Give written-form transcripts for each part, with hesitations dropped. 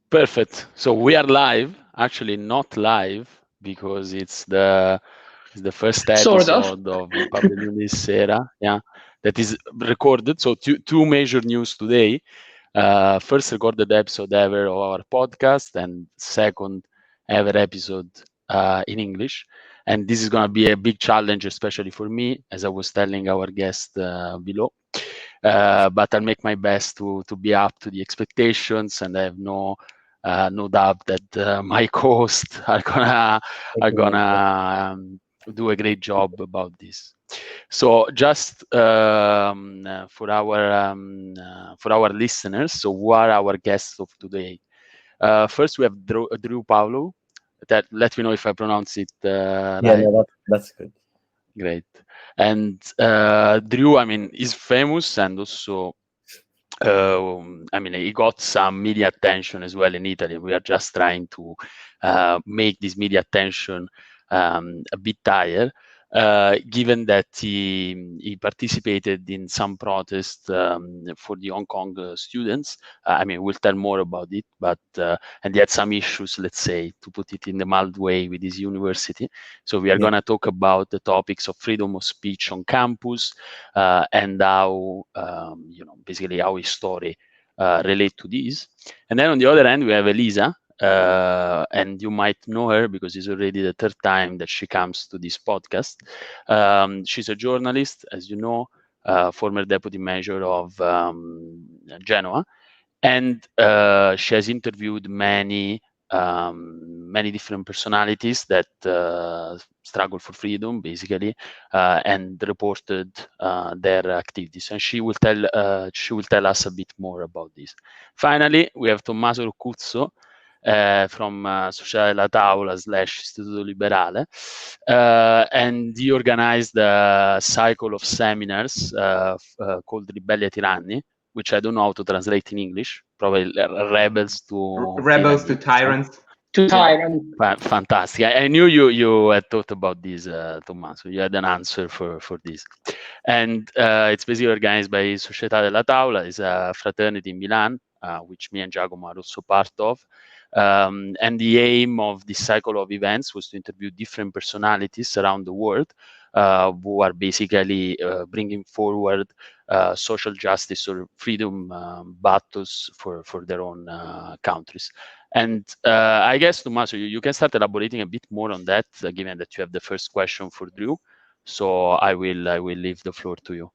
Perfect. So we are live, actually not live because it's the first Sort of. episode of Pub del Lunedi Sera, yeah, that is recorded. So two major news today. First recorded episode ever of our podcast, and second ever episode in English. And this is going to be a big challenge, especially for me, as I was telling our guest below. But I'll make my best to be up to the expectations, and I have no doubt that my co-hosts are gonna do a great job about this. So just for our listeners, so who are our guests of today? First, we have Drew Pavlou. Let me know if I pronounce it Yeah, right. no, that's good. Great. And Drew, I mean, is famous and also I mean, he got some media attention as well in Italy. We are just trying to make this media attention a bit higher, given that he participated in some protest for the Hong Kong students. I mean, we'll tell more about it, but and he had some issues, let's say, to put it in the mild way, with his university. So we are going to talk about the topics of freedom of speech on campus, and how basically how his story relate to this. And then on the other hand, we have Elisa, and you might know her because it's already the third time that she comes to this podcast. She's a journalist, as you know, former deputy mayor of Genoa, and she has interviewed many different personalities that struggle for freedom, basically, and reported their activities. And she will tell us a bit more about this. Finally, we have Tommaso Roccuzzo from Società della Taula / Istituto Liberale, and he organized a cycle of seminars called Ribelli ai Tiranni, which I don't know how to translate in English. Probably rebels to tyrants. To tyrants. Fantastic. I knew you had thought about this, Tommaso. You had an answer for this. And it's basically organized by Società della Taula. It's a fraternity in Milan, which me and Giacomo are also part of. And the aim of this cycle of events was to interview different personalities around the world who are basically bringing forward social justice or freedom battles for their own countries. And I guess, Tommaso, you can start elaborating a bit more on that, given that you have the first question for Drew. So I will leave the floor to you.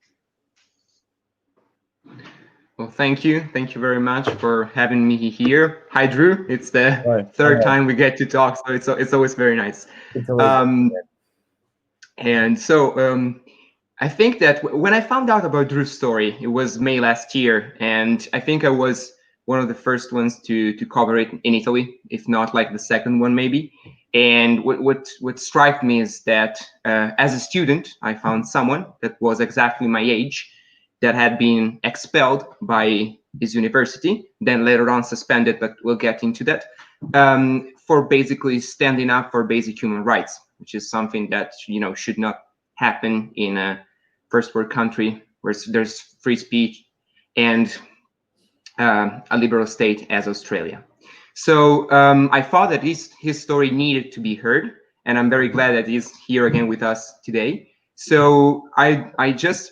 Well, thank you very much for having me here. Hi, Drew. It's the third time we get to talk, so it's always very nice. It's always and so I think that when I found out about Drew's story, it was May last year, and I think I was one of the first ones to cover it in Italy, if not like the second one maybe. And what struck me is that as a student, I found someone that was exactly my age, that had been expelled by his university, then later on suspended, but we'll get into that, for basically standing up for basic human rights, which is something that should not happen in a first world country where there's free speech and a liberal state as Australia. So I thought that his story needed to be heard, and I'm very glad that he's here again with us today. So I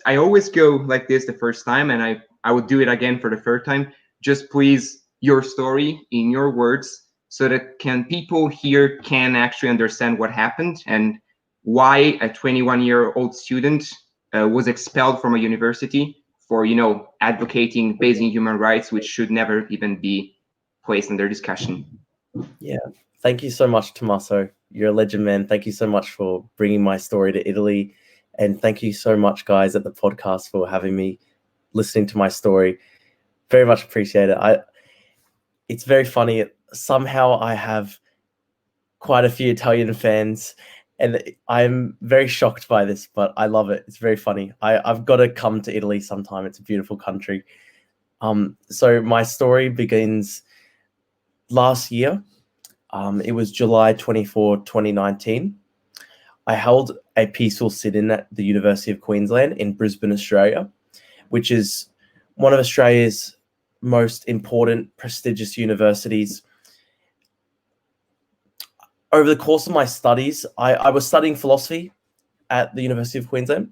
always go like this the first time, and I would do it again for the third time. Just please, your story in your words, so that people here can actually understand what happened and why a 21-year-old student was expelled from a university for advocating basic human rights, which should never even be placed under discussion. Yeah, thank you so much, Tommaso. You're a legend, man. Thank you so much for bringing my story to Italy. And thank you so much, guys, at the podcast for having me, listening to my story. Very much appreciate it. It's very funny. Somehow I have quite a few Italian fans, and I'm very shocked by this, but I love it. It's very funny. I've got to come to Italy sometime. It's a beautiful country. So my story begins last year. It was July 24, 2019. I held a peaceful sit-in at the University of Queensland in Brisbane, Australia, which is one of Australia's most important, prestigious universities. over the course of my studies, I was studying philosophy at the University of Queensland,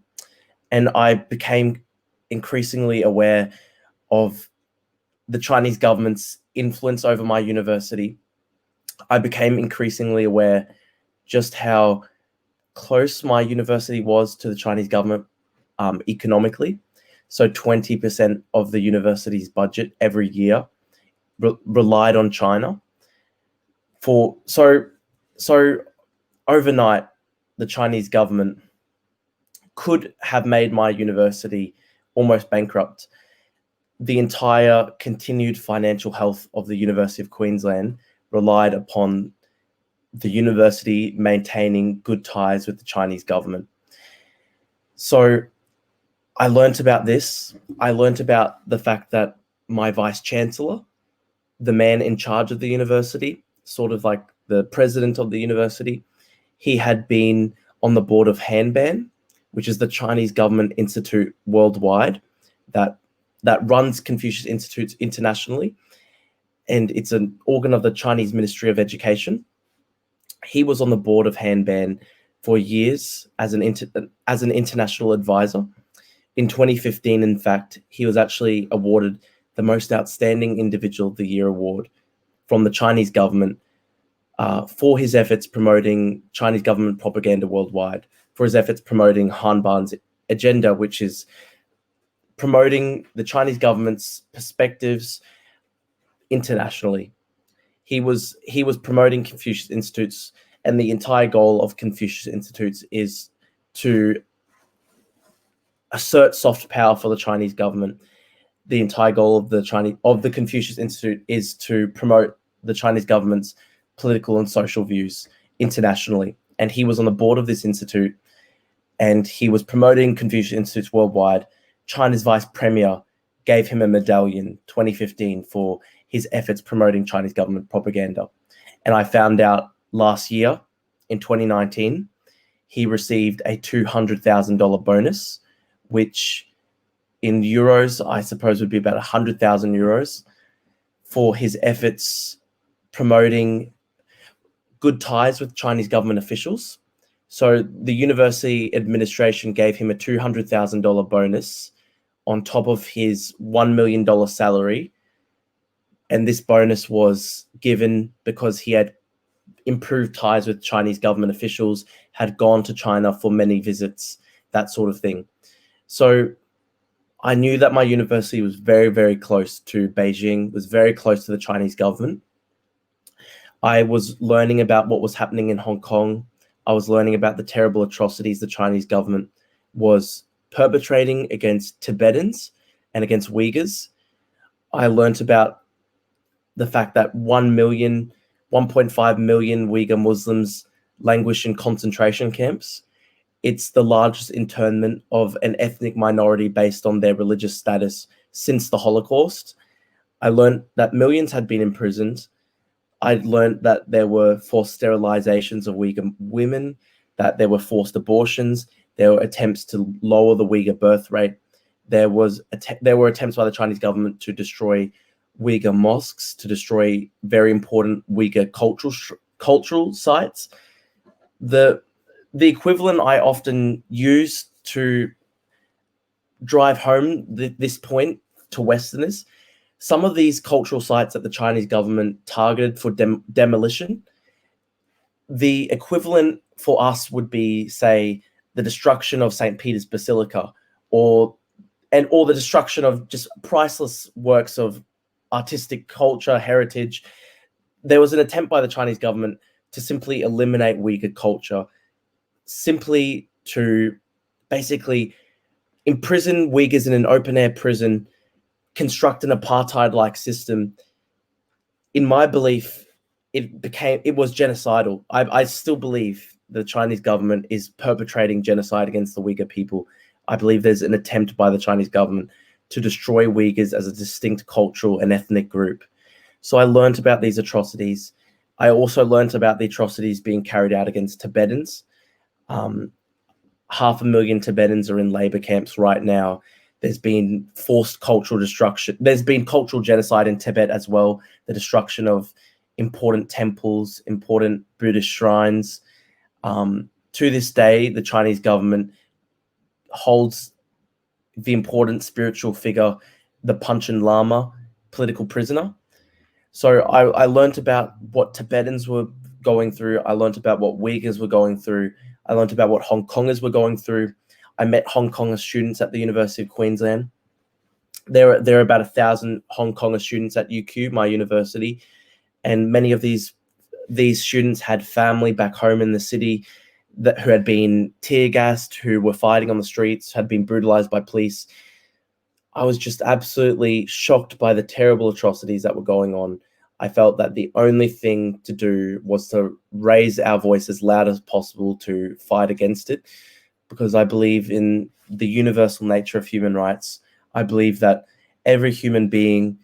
and I became increasingly aware of the Chinese government's influence over my university. I became increasingly aware just how close my university was to the Chinese government economically. So 20% of the university's budget every year relied on China. So overnight, the Chinese government could have made my university almost bankrupt. The entire continued financial health of the University of Queensland relied upon the university maintaining good ties with the Chinese government. So I learnt about this. I learnt about the fact that my vice-chancellor, the man in charge of the university, sort of like the president of the university, he had been on the board of Hanban, which is the Chinese government institute worldwide that runs Confucius Institutes internationally, and it's an organ of the Chinese Ministry of Education. He was on the board of Hanban for years as an international advisor. In 2015, in fact, he was actually awarded the Most Outstanding Individual of the Year award from the Chinese government for his efforts promoting Chinese government propaganda worldwide, for his efforts promoting Hanban's agenda, which is promoting the Chinese government's perspectives internationally. He was promoting Confucius Institutes, and the entire goal of Confucius Institutes is to assert soft power for the Chinese government. The entire goal of the Confucius Institute is to promote the Chinese government's political and social views internationally. And he was on the board of this institute, and he was promoting Confucius Institutes worldwide. China's vice premier gave him a medallion 2015 for his efforts promoting Chinese government propaganda. And I found out last year, in 2019, he received a $200,000 bonus, which in euros, I suppose would be about 100,000 euros, for his efforts promoting good ties with Chinese government officials. So the university administration gave him a $200,000 bonus on top of his $1 million salary. And this bonus was given because he had improved ties with Chinese government officials, had gone to China for many visits, that sort of thing. So I knew that my university was very, very close to Beijing, was very close to the Chinese government. I was learning about what was happening in Hong Kong. I was learning about the terrible atrocities the Chinese government was perpetrating against Tibetans and against Uyghurs. I learned about the fact that 1.5 million Uyghur Muslims languish in concentration camps. It's the largest internment of an ethnic minority based on their religious status since the Holocaust. I learned that millions had been imprisoned. I learned that there were forced sterilizations of Uyghur women, that there were forced abortions, there were attempts to lower the Uyghur birth rate. There were attempts by the Chinese government to destroy Uyghur mosques, to destroy very important Uyghur cultural sites. The equivalent I often use to drive home this point to Westerners, some of these cultural sites that the Chinese government targeted for demolition, the equivalent for us would be, say, the destruction of St. Peter's Basilica, or the destruction of just priceless works of artistic culture, heritage. There was an attempt by the Chinese government to simply eliminate Uyghur culture, simply to basically imprison Uyghurs in an open-air prison, construct an apartheid-like system. In my belief, it was genocidal. I still believe the Chinese government is perpetrating genocide against the Uyghur people. I believe there's an attempt by the Chinese government to destroy Uyghurs as a distinct cultural and ethnic group. So I learned about these atrocities. I also learned about the atrocities being carried out against Tibetans. 500,000 Tibetans are in labor camps right now. There's been forced cultural destruction. There's been cultural genocide in Tibet as well, the destruction of important temples, important Buddhist shrines. To this day, the Chinese government holds the important spiritual figure, the Panchen Lama, political prisoner. So I learned about what Tibetans were going through. I learned about what Uyghurs were going through. I learned about what Hong Kongers were going through. I met Hong Konger students at the University of Queensland. There are about 1,000 Hong Konger students at UQ, my university, and many of these students had family back home in the city who had been tear gassed, who were fighting on the streets, had been brutalized by police. I was just absolutely shocked by the terrible atrocities that were going on. I felt that the only thing to do was to raise our voice as loud as possible to fight against it, because I believe in the universal nature of human rights. I believe that every human being,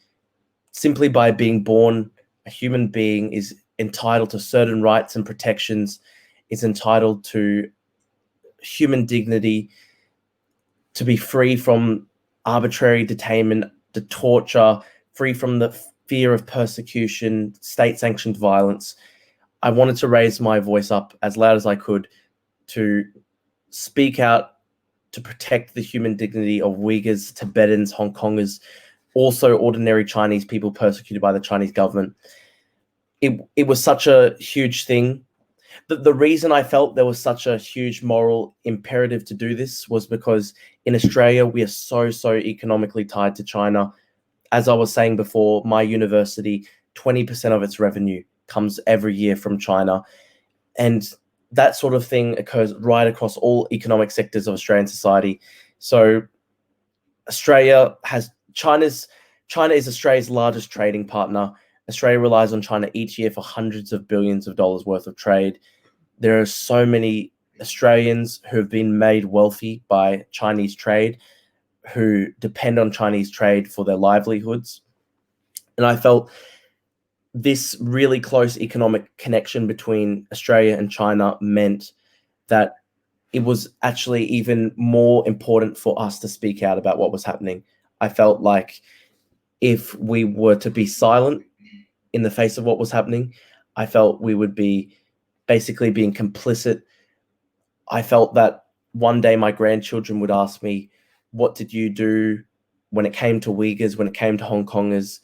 simply by being born a human being, is entitled to certain rights and protections, is entitled to human dignity, to be free from arbitrary detainment, the torture, free from the fear of persecution, state-sanctioned violence. I wanted to raise my voice up as loud as I could to speak out to protect the human dignity of Uyghurs, Tibetans, Hong Kongers, also ordinary Chinese people persecuted by the Chinese government. It was such a huge thing. The reason I felt there was such a huge moral imperative to do this was because in Australia, we are so economically tied to China. As I was saying before, my university, 20% of its revenue comes every year from China. And that sort of thing occurs right across all economic sectors of Australian society. So China is Australia's largest trading partner. Australia relies on China each year for hundreds of billions of dollars worth of trade. There are so many Australians who have been made wealthy by Chinese trade, who depend on Chinese trade for their livelihoods. And I felt this really close economic connection between Australia and China meant that it was actually even more important for us to speak out about what was happening. I felt like if we were to be silent in the face of what was happening, I felt we would be basically being complicit. I felt that one day my grandchildren would ask me, what did you do when it came to Uyghurs, when it came to Hong Kongers?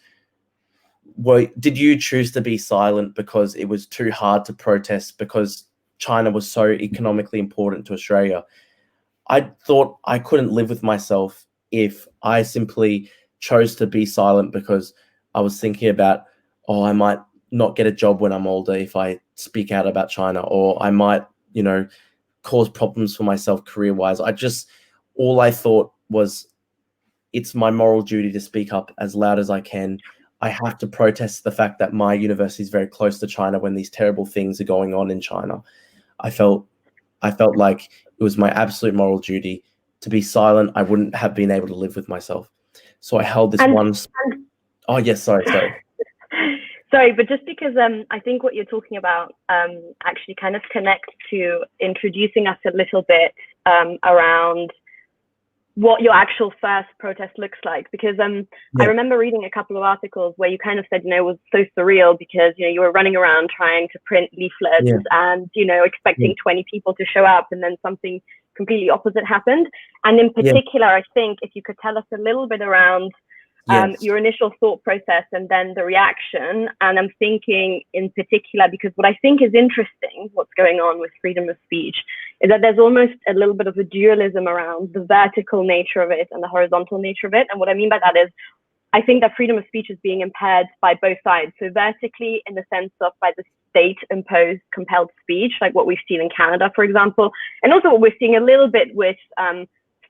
Did you choose to be silent because it was too hard to protest because China was so economically important to Australia? I thought I couldn't live with myself if I simply chose to be silent because I was thinking about, I might not get a job when I'm older if I speak out about China, or I might, cause problems for myself career-wise. All I thought was, it's my moral duty to speak up as loud as I can. I have to protest the fact that my university is very close to China when these terrible things are going on in China. I felt like it was my absolute moral duty to be silent. I wouldn't have been able to live with myself. So I held this Oh, yes, sorry. Sorry, but just because I think what you're talking about actually kind of connects to introducing us a little bit around what your actual first protest looks like. Because I remember reading a couple of articles where you kind of said, it was so surreal because, you were running around trying to print leaflets and, expecting 20 people to show up, and then something completely opposite happened. And in particular, I think if you could tell us a little bit around your initial thought process and then the reaction. And I'm thinking in particular, because what I think is interesting, what's going on with freedom of speech, is that there's almost a little bit of a dualism around the vertical nature of it and the horizontal nature of it. And what I mean by that is, I think that freedom of speech is being impaired by both sides. So vertically, in the sense of by the state-imposed compelled speech, like what we've seen in Canada, for example, and also what we're seeing a little bit with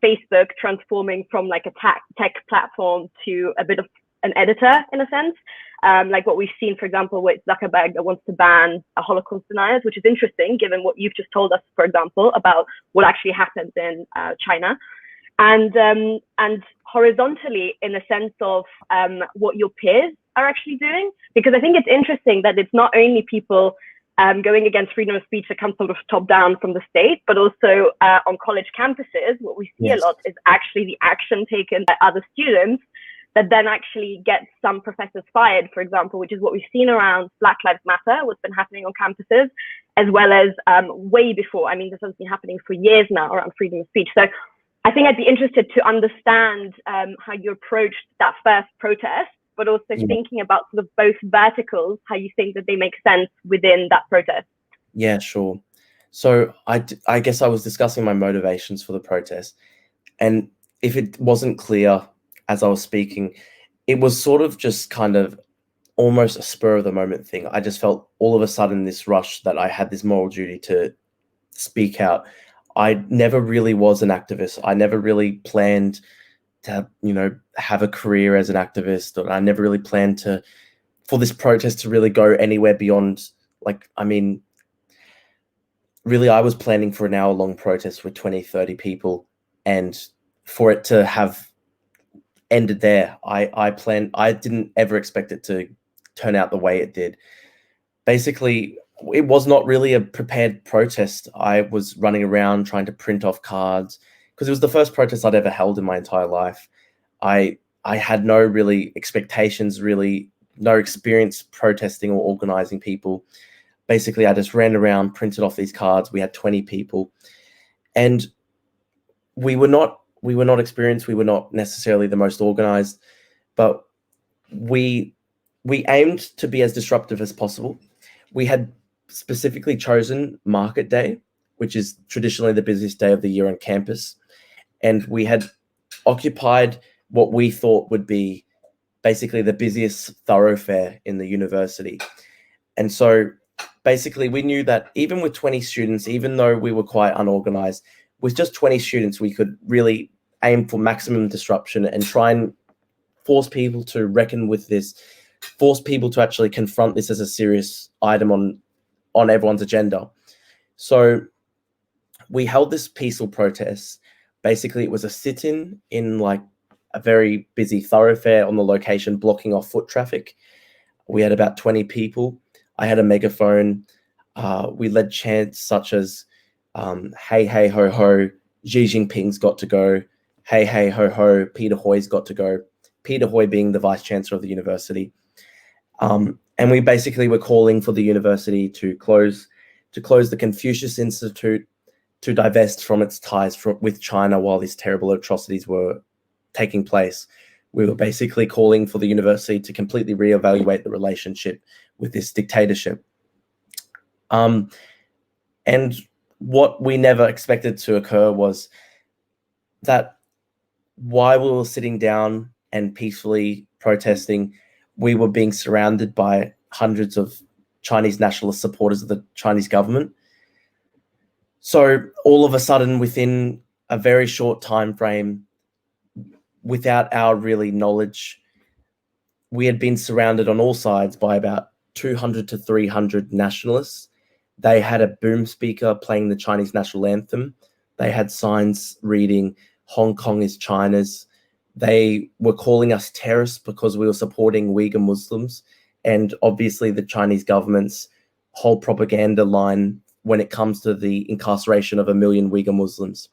Facebook transforming from like a tech platform to a bit of an editor, in a sense. Like what we've seen, for example, with Zuckerberg that wants to ban Holocaust deniers, which is interesting, given what you've just told us, for example, about what actually happens in China. And horizontally, in the sense of what your peers are actually doing, because I think it's interesting that it's not only people going against freedom of speech that comes sort of top down from the state, but also on college campuses, what we see a lot is actually the action taken by other students that then actually gets some professors fired, for example, which is what we've seen around Black Lives Matter, what's been happening on campuses, as well as way before. I mean, this has been happening for years now around freedom of speech. So I think I'd be interested to understand how you approached that first protest, but also thinking about sort of both verticals, how you think that they make sense within that protest. Yeah, sure. So I guess I was discussing my motivations for the protest, and if it wasn't clear as I was speaking, it was sort of just kind of almost a spur of the moment thing. I just felt all of a sudden this rush that I had this moral duty to speak out. I never really was an activist. I never really planned to, have a career as an activist, or I never really planned for this protest to really go anywhere beyond, really, I was planning for an hour-long protest with 20, 30 people, and for it to have ended there, I didn't ever expect it to turn out the way it did. Basically, it was not really a prepared protest. I was running around trying to print off cards because it was the first protest I'd ever held in my entire life. I had no really expectations, really no experience protesting or organizing people. Basically, I just ran around, printed off these cards. We had 20 people, and we were not experienced. We were not necessarily the most organized, but we aimed to be as disruptive as possible. We had specifically chosen Market Day, which is traditionally the busiest day of the year on campus, and we had occupied what we thought would be basically the busiest thoroughfare in the university. And so basically we knew that even with 20 students, even though we were quite unorganized, with just 20 students, we could really aim for maximum disruption and try and force people to reckon with this, force people to actually confront this as a serious item on everyone's agenda. So we held this peaceful protest. Basically, it was a sit-in like a very busy thoroughfare on the location, blocking off foot traffic. We had about 20 people. I had a megaphone. We led chants such as, hey, hey, ho, ho, Xi Jinping's got to go. Hey, hey, ho, ho, Peter Hoy's got to go. Peter Hoy being the Vice Chancellor of the university. And we basically were calling for the university to close the Confucius Institute, to divest from its ties with China while these terrible atrocities were taking place. We were basically calling for the university to completely reevaluate the relationship with this dictatorship. And what we never expected to occur was that while we were sitting down and peacefully protesting, we were being surrounded by hundreds of Chinese nationalist supporters of the Chinese government. So all of a sudden, within a very short time frame, without our really knowledge, we had been surrounded on all sides by about 200 to 300 nationalists. They had a boom speaker playing the Chinese national anthem. They had signs reading, Hong Kong is China's. They were calling us terrorists because we were supporting Uyghur Muslims. And obviously the Chinese government's whole propaganda line when it comes to the incarceration of 1 million Uyghur Muslims,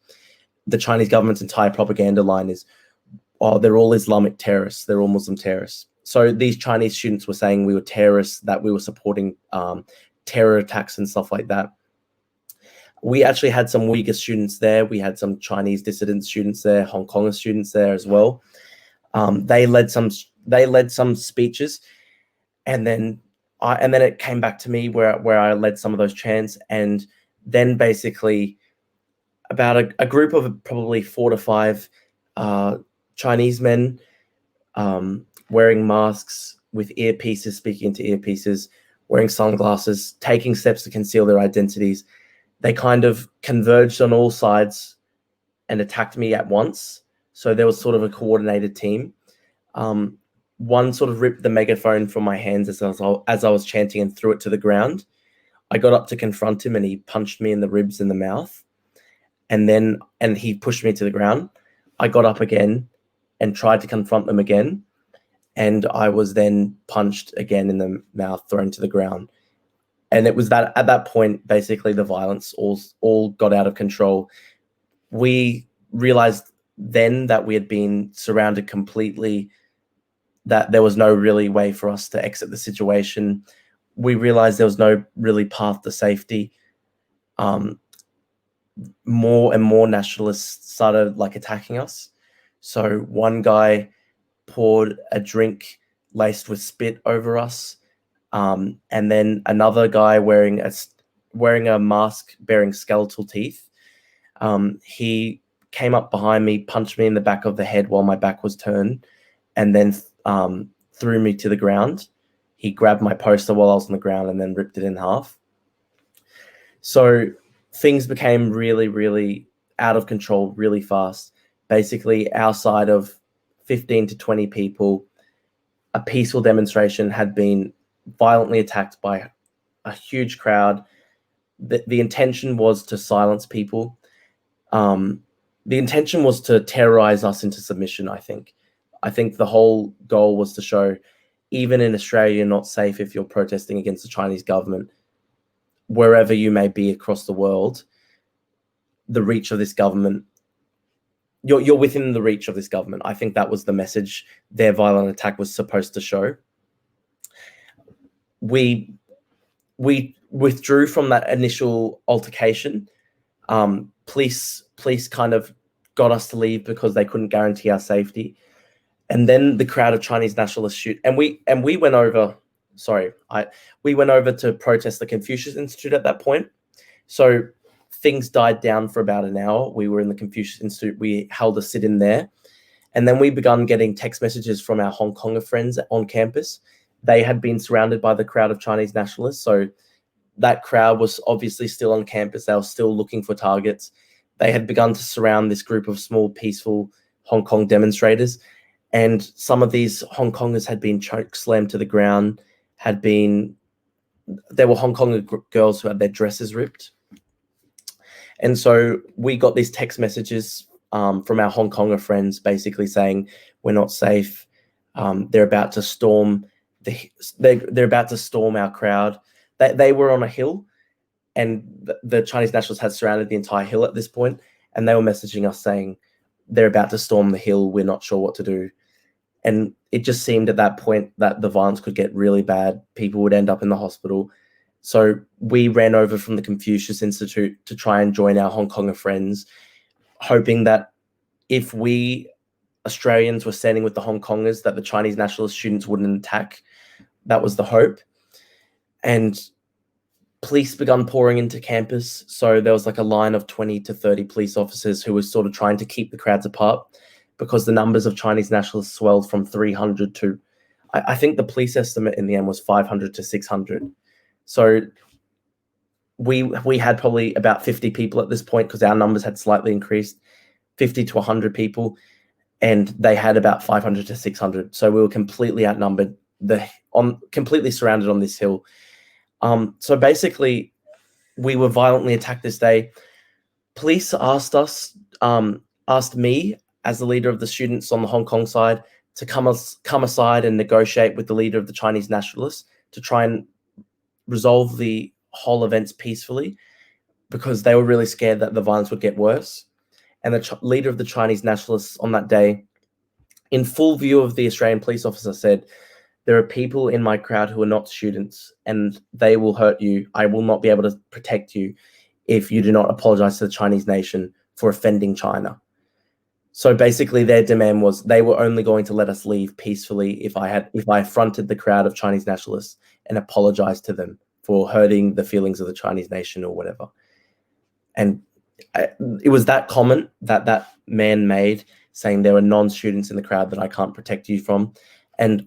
the Chinese government's entire propaganda line is, oh, they're all Islamic terrorists, they're all Muslim terrorists. So these Chinese students were saying we were terrorists, that we were supporting terror attacks and stuff like that. We actually had some Uyghur students there. We had some Chinese dissident students there, Hong Kong students there as well. They led some speeches, and then it came back to me where I led some of those chants, and then basically about a group of probably 4 to 5 Chinese men wearing masks with earpieces, speaking into earpieces, wearing sunglasses, taking steps to conceal their identities. They kind of converged on all sides and attacked me at once. So there was sort of a coordinated team. One sort of ripped the megaphone from my hands as I was chanting and threw it to the ground. I got up to confront him and he punched me in the ribs and the mouth. And he pushed me to the ground. I got up again and tried to confront them again. And I was then punched again in the mouth, thrown to the ground. And it was that at that point, basically the violence all got out of control. We realized then that we had been surrounded completely that there was no really way for us to exit the situation. We realized there was no really path to safety. More and more nationalists started like attacking us. So one guy poured a drink laced with spit over us. And then another guy wearing a mask bearing skeletal teeth. He came up behind me, punched me in the back of the head while my back was turned, and then threw me to the ground. He grabbed my poster while I was on the ground and then ripped it in half. So things became really, really out of control really fast. Basically, our side of 15 to 20 people, a peaceful demonstration had been violently attacked by a huge crowd. The intention was to silence people. The intention was to terrorize us into submission, I think. I think the whole goal was to show, even in Australia, you're not safe if you're protesting against the Chinese government. Wherever you may be across the world, the reach of this government, you're within the reach of this government. I think that was the message their violent attack was supposed to show. We withdrew from that initial altercation. Police kind of got us to leave because they couldn't guarantee our safety. And then the crowd of Chinese nationalists shoot. And we went over, we went over to protest the Confucius Institute at that point. So things died down for about an hour. We were in the Confucius Institute. We held a sit-in there. And then we began getting text messages from our Hong Konger friends on campus. They had been surrounded by the crowd of Chinese nationalists. So that crowd was obviously still on campus. They were still looking for targets. They had begun to surround this group of small, peaceful Hong Kong demonstrators. And some of these Hong Kongers had been choke slammed to the ground, there were Hong Konger girls who had their dresses ripped. And so we got these text messages from our Hong Konger friends basically saying, we're not safe. They're about to storm they're about to storm our crowd. They were on a hill, and the Chinese nationalists had surrounded the entire hill at this point, and they were messaging us saying, they're about to storm the hill. We're not sure what to do. And it just seemed at that point that the violence could get really bad. People would end up in the hospital. So we ran over from the Confucius Institute to try and join our Hong Konger friends, hoping that if we Australians were standing with the Hong Kongers, that the Chinese nationalist students wouldn't attack. That was the hope. And police began pouring into campus. So there was like a line of 20 to 30 police officers who were sort of trying to keep the crowds apart, because the numbers of Chinese nationalists swelled from 300 to, I think the police estimate in the end was 500 to 600. So we had probably about 50 people at this point, because our numbers had slightly increased, 50 to 100 people, and they had about 500 to 600. So we were completely outnumbered, completely surrounded on this hill. So basically, we were violently attacked this day. Police asked me, as the leader of the students on the Hong Kong side, to come aside and negotiate with the leader of the Chinese nationalists to try and resolve the whole events peacefully, because they were really scared that the violence would get worse. And the leader of the Chinese nationalists on that day, in full view of the Australian police officer, said, there are people in my crowd who are not students, and they will hurt you. I will not be able to protect you if you do not apologize to the Chinese nation for offending China. So basically their demand was they were only going to let us leave peacefully if I affronted the crowd of Chinese nationalists and apologized to them for hurting the feelings of the Chinese nation or whatever. And it was that comment that man made, saying there were non-students in the crowd that I can't protect you from. And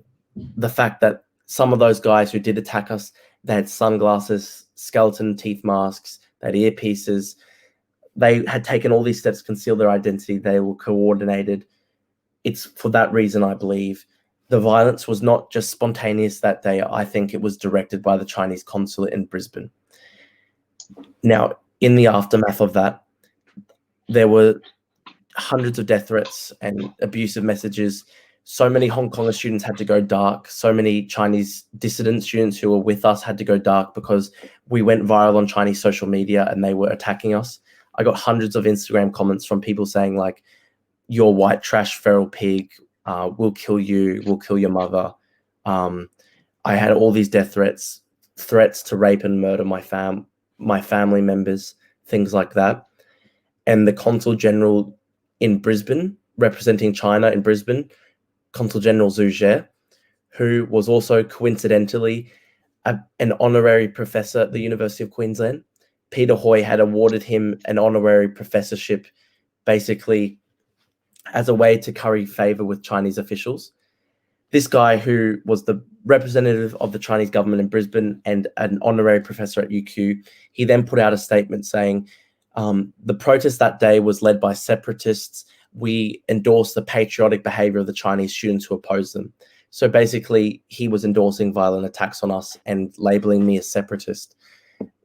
the fact that some of those guys who did attack us, they had sunglasses, skeleton teeth masks, they had earpieces. They had taken all these steps to conceal their identity. They were coordinated. It's for that reason, I believe, the violence was not just spontaneous that day. I think it was directed by the Chinese consulate in Brisbane. Now, in the aftermath of that, there were hundreds of death threats and abusive messages. So many Hong Kong students had to go dark. So many Chinese dissident students who were with us had to go dark because we went viral on Chinese social media and they were attacking us. I got hundreds of Instagram comments from people saying like, "You're white trash, feral pig. we'll kill you, we'll kill your mother. I had all these death threats to rape and murder my family members, things like that. And the Consul General in Brisbane, representing China in Brisbane, Consul General Zhu Jie, who was also coincidentally an honorary professor at the University of Queensland. Peter Hoy had awarded him an honorary professorship basically as a way to curry favor with Chinese officials. This guy, who was the representative of the Chinese government in Brisbane and an honorary professor at UQ, he then put out a statement saying, the protest that day was led by separatists. We endorse the patriotic behavior of the Chinese students who oppose them. So basically, he was endorsing violent attacks on us and labeling me a separatist,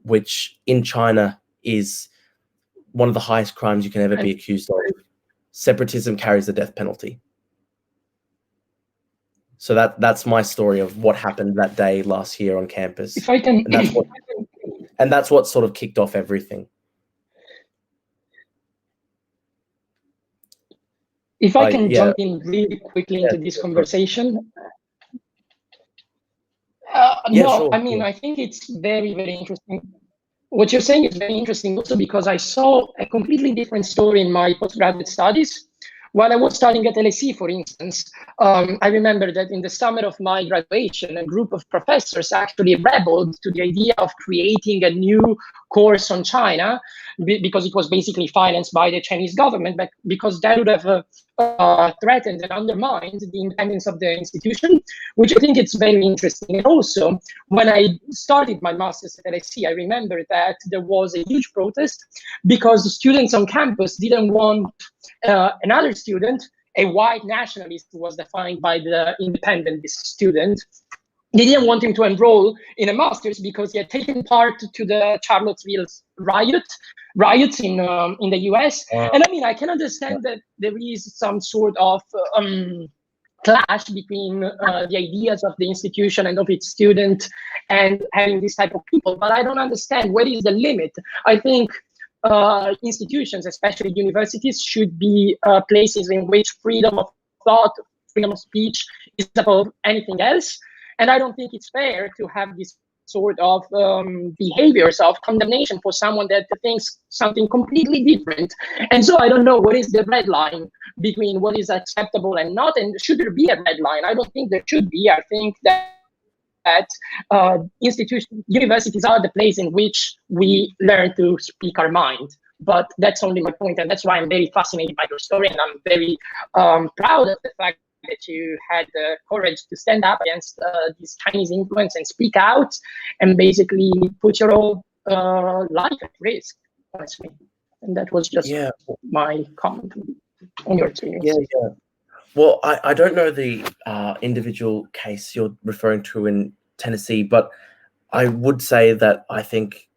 which in China is one of the highest crimes you can ever be accused of. Separatism carries the death penalty. So that's my story of what happened that day last year on campus. If I can, and that's what sort of kicked off everything. If I can jump in really quickly into this conversation. Sure. I mean, I think it's very, very interesting. What you're saying is very interesting also because I saw a completely different story in my postgraduate studies. While I was studying at LSE, for instance, I remember that in the summer of my graduation, a group of professors actually rebelled to the idea of creating a new course on China because it was basically financed by the Chinese government, but because that would have threatened and undermined the independence of the institution, which I think is very interesting. And also, when I started my master's at LSE, I remember that there was a huge protest because the students on campus didn't want another student, a white nationalist who was defined by the independent student. They didn't want him to enroll in a master's because he had taken part to the Charlottesville riots in the US. And I mean, I can understand that there is some sort of clash between the ideas of the institution and of its student and having this type of people, but I don't understand where is the limit. I think institutions, especially universities, should be places in which freedom of thought, freedom of speech is above anything else. And I don't think it's fair to have this sort of behaviors of condemnation for someone that thinks something completely different. And so I don't know what is the red line between what is acceptable and not, and should there be a red line? I don't think there should be. I think that universities are the place in which we learn to speak our mind. But that's only my point, and that's why I'm very fascinated by your story, and I'm very proud of the fact that you had the courage to stand up against this Chinese influence and speak out, and basically put your whole life at risk, honestly. And that was just my comment on your experience. Yeah. Well, I don't know the individual case you're referring to in Tennessee, but I would say that I think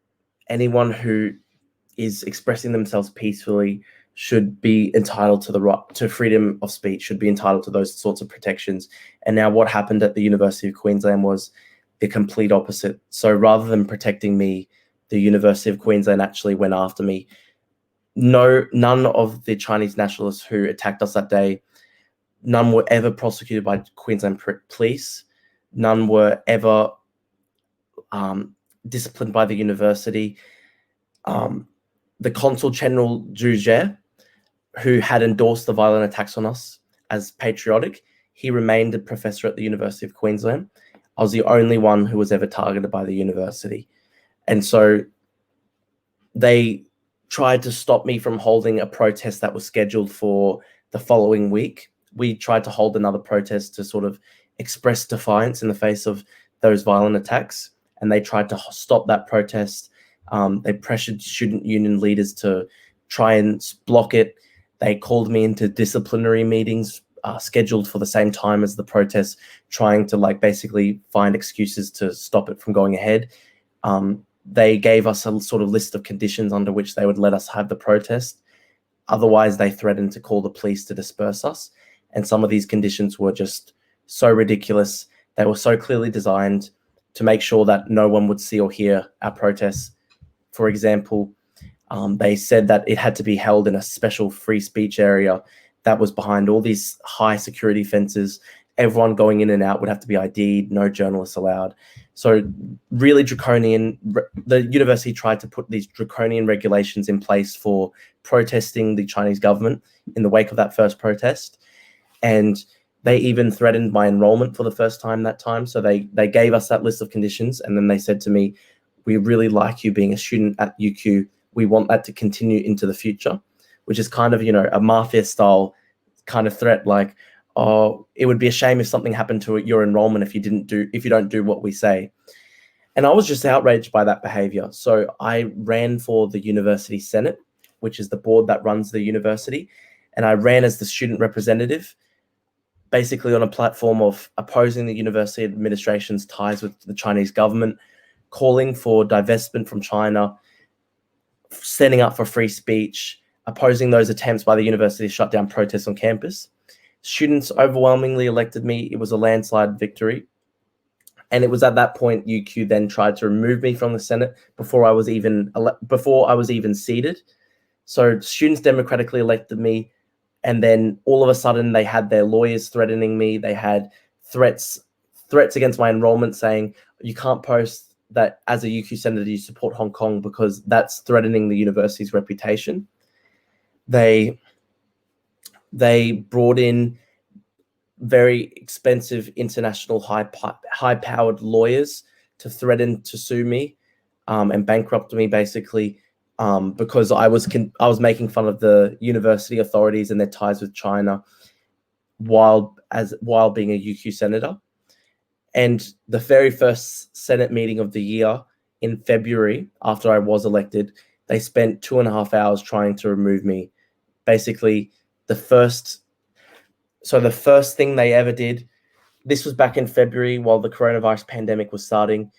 anyone who is expressing themselves peacefully should be entitled to the right to freedom of speech, should be entitled to those sorts of protections. And now what happened at the University of Queensland was the complete opposite. So rather than protecting me, the University of Queensland actually went after me. None of the Chinese nationalists who attacked us that day, none were ever prosecuted by Queensland police. None were ever disciplined by the university. The Consul General Zhu Jie, who had endorsed the violent attacks on us as patriotic, he remained a professor at the University of Queensland. I was the only one who was ever targeted by the university. And so they tried to stop me from holding a protest that was scheduled for the following week. We tried to hold another protest to sort of express defiance in the face of those violent attacks, and they tried to stop that protest. They pressured student union leaders to try and block it. They called me into disciplinary meetings scheduled for the same time as the protest, trying to basically find excuses to stop it from going ahead. They gave us a sort of list of conditions under which they would let us have the protest. Otherwise, they threatened to call the police to disperse us. And some of these conditions were just so ridiculous. They were so clearly designed to make sure that no one would see or hear our protests. For example, they said that it had to be held in a special free speech area. that was behind all these high security fences. Everyone going in and out would have to be ID'd, no journalists allowed. So really draconian. The university tried to put these draconian regulations in place for protesting the Chinese government in the wake of that first protest. And they even threatened my enrollment for the first time that time. So they gave us that list of conditions. And then they said to me, we really like you being a student at UQ. We want that to continue into the future, which is kind of, a mafia style kind of threat. Like, oh, it would be a shame if something happened to your enrollment if you don't do what we say. And I was just outraged by that behavior. So I ran for the university senate, which is the board that runs the university. And I ran as the student representative, basically on a platform of opposing the university administration's ties with the Chinese government, calling for divestment from China, standing up for free speech, opposing those attempts by the university to shut down protests on campus. Students overwhelmingly elected me. It was a landslide victory. And it was at that point UQ then tried to remove me from the Senate before I was even seated. So students democratically elected me. And then all of a sudden they had their lawyers threatening me. They had threats against my enrollment saying, you can't post that as a UQ senator you support Hong Kong because that's threatening the university's reputation. They brought in very expensive international high-powered lawyers to threaten to sue me and bankrupt me, basically, because I was making fun of the university authorities and their ties with China while being a UQ senator. And the very first Senate meeting of the year in February, after I was elected, they spent 2.5 hours trying to remove me. Basically, the first thing they ever did, this was back in February while the coronavirus pandemic was starting.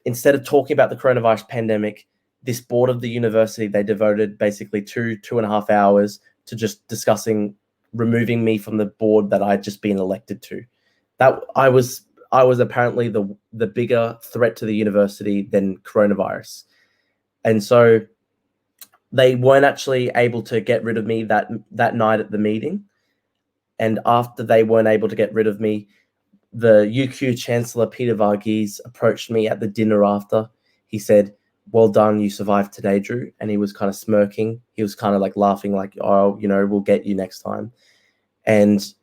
Instead of talking about the coronavirus pandemic, this board of the university, they devoted basically 2.5 hours to just discussing removing me from the board that I'd just been elected to. That I was apparently the bigger threat to the university than coronavirus. And so they weren't actually able to get rid of me that night at the meeting. And after they weren't able to get rid of me, the UQ Chancellor Peter Varghese approached me at the dinner after. He said, "Well done, you survived today, Drew." And he was kind of smirking. He was kind of like laughing, like, "Oh, we'll get you next time." And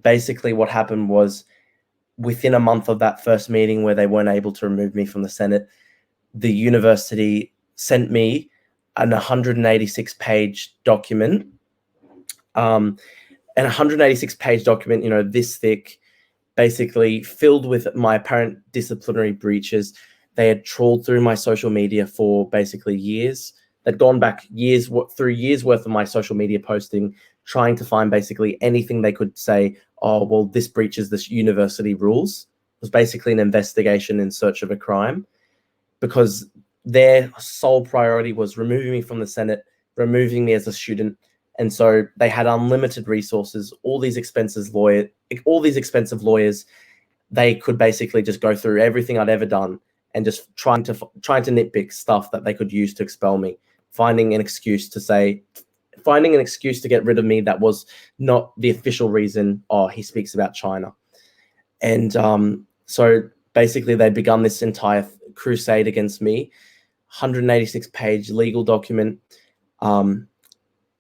basically what happened was, within a month of that first meeting where they weren't able to remove me from the Senate, the university sent me an 186-page document. An 186-page document, this thick, basically filled with my apparent disciplinary breaches. They had trawled through my social media for basically years. They'd gone back years worth of my social media posting, trying to find basically anything they could say, oh, well, this breaches the university rules. It was basically an investigation in search of a crime, because their sole priority was removing me from the Senate, removing me as a student. And so they had unlimited resources, all these expensive lawyers. They could basically just go through everything I'd ever done and just trying to nitpick stuff that they could use to expel me, finding an excuse to get rid of me that was not the official reason. Oh, he speaks about China. And so basically they'd begun this entire crusade against me, 186-page legal document.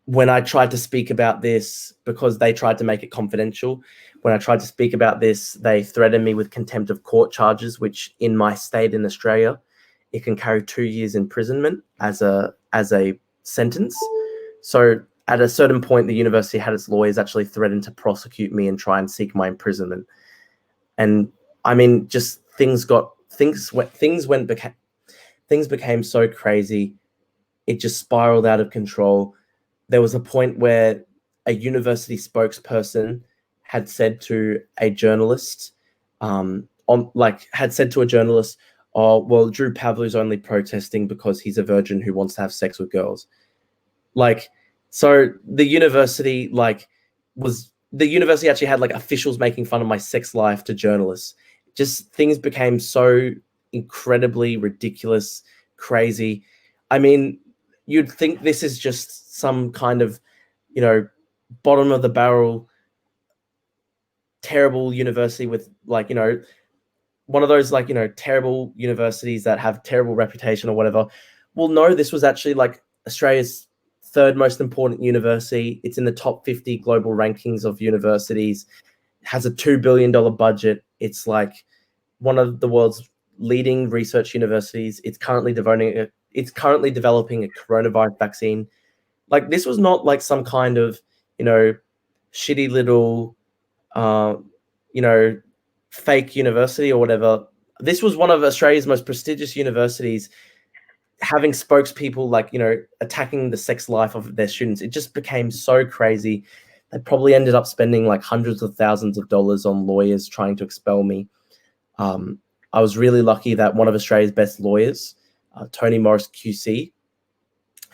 When I tried to speak about this, because they tried to make it confidential, when I tried to speak about this, they threatened me with contempt of court charges, which in my state in Australia, it can carry 2 years imprisonment as a sentence. So at a certain point, the university had its lawyers actually threaten to prosecute me and try and seek my imprisonment. And I mean, just things became so crazy. It just spiraled out of control. There was a point where a university spokesperson had said to a journalist, "Oh, well, Drew Pavlou's only protesting because he's a virgin who wants to have sex with girls." So the university actually had officials making fun of my sex life to journalists. Just things became so incredibly ridiculous, crazy. I mean, you'd think this is just some kind of, bottom of the barrel, terrible university with like, you know, one of those like, you know, terrible universities that have terrible reputation or whatever, will know this was actually like Australia's third most important university. It's in the top 50 global rankings of universities, has a $2 billion budget. It's like one of the world's leading research universities. It's currently developing a coronavirus vaccine. Like, this was not like some kind of, you know, shitty little, you know, fake university or whatever. This was one of Australia's most prestigious universities, having spokespeople like, you know, attacking the sex life of their students. It just became so crazy. They probably ended up spending like hundreds of thousands of dollars on lawyers trying to expel me. I was really lucky that one of Australia's best lawyers, Tony Morris QC,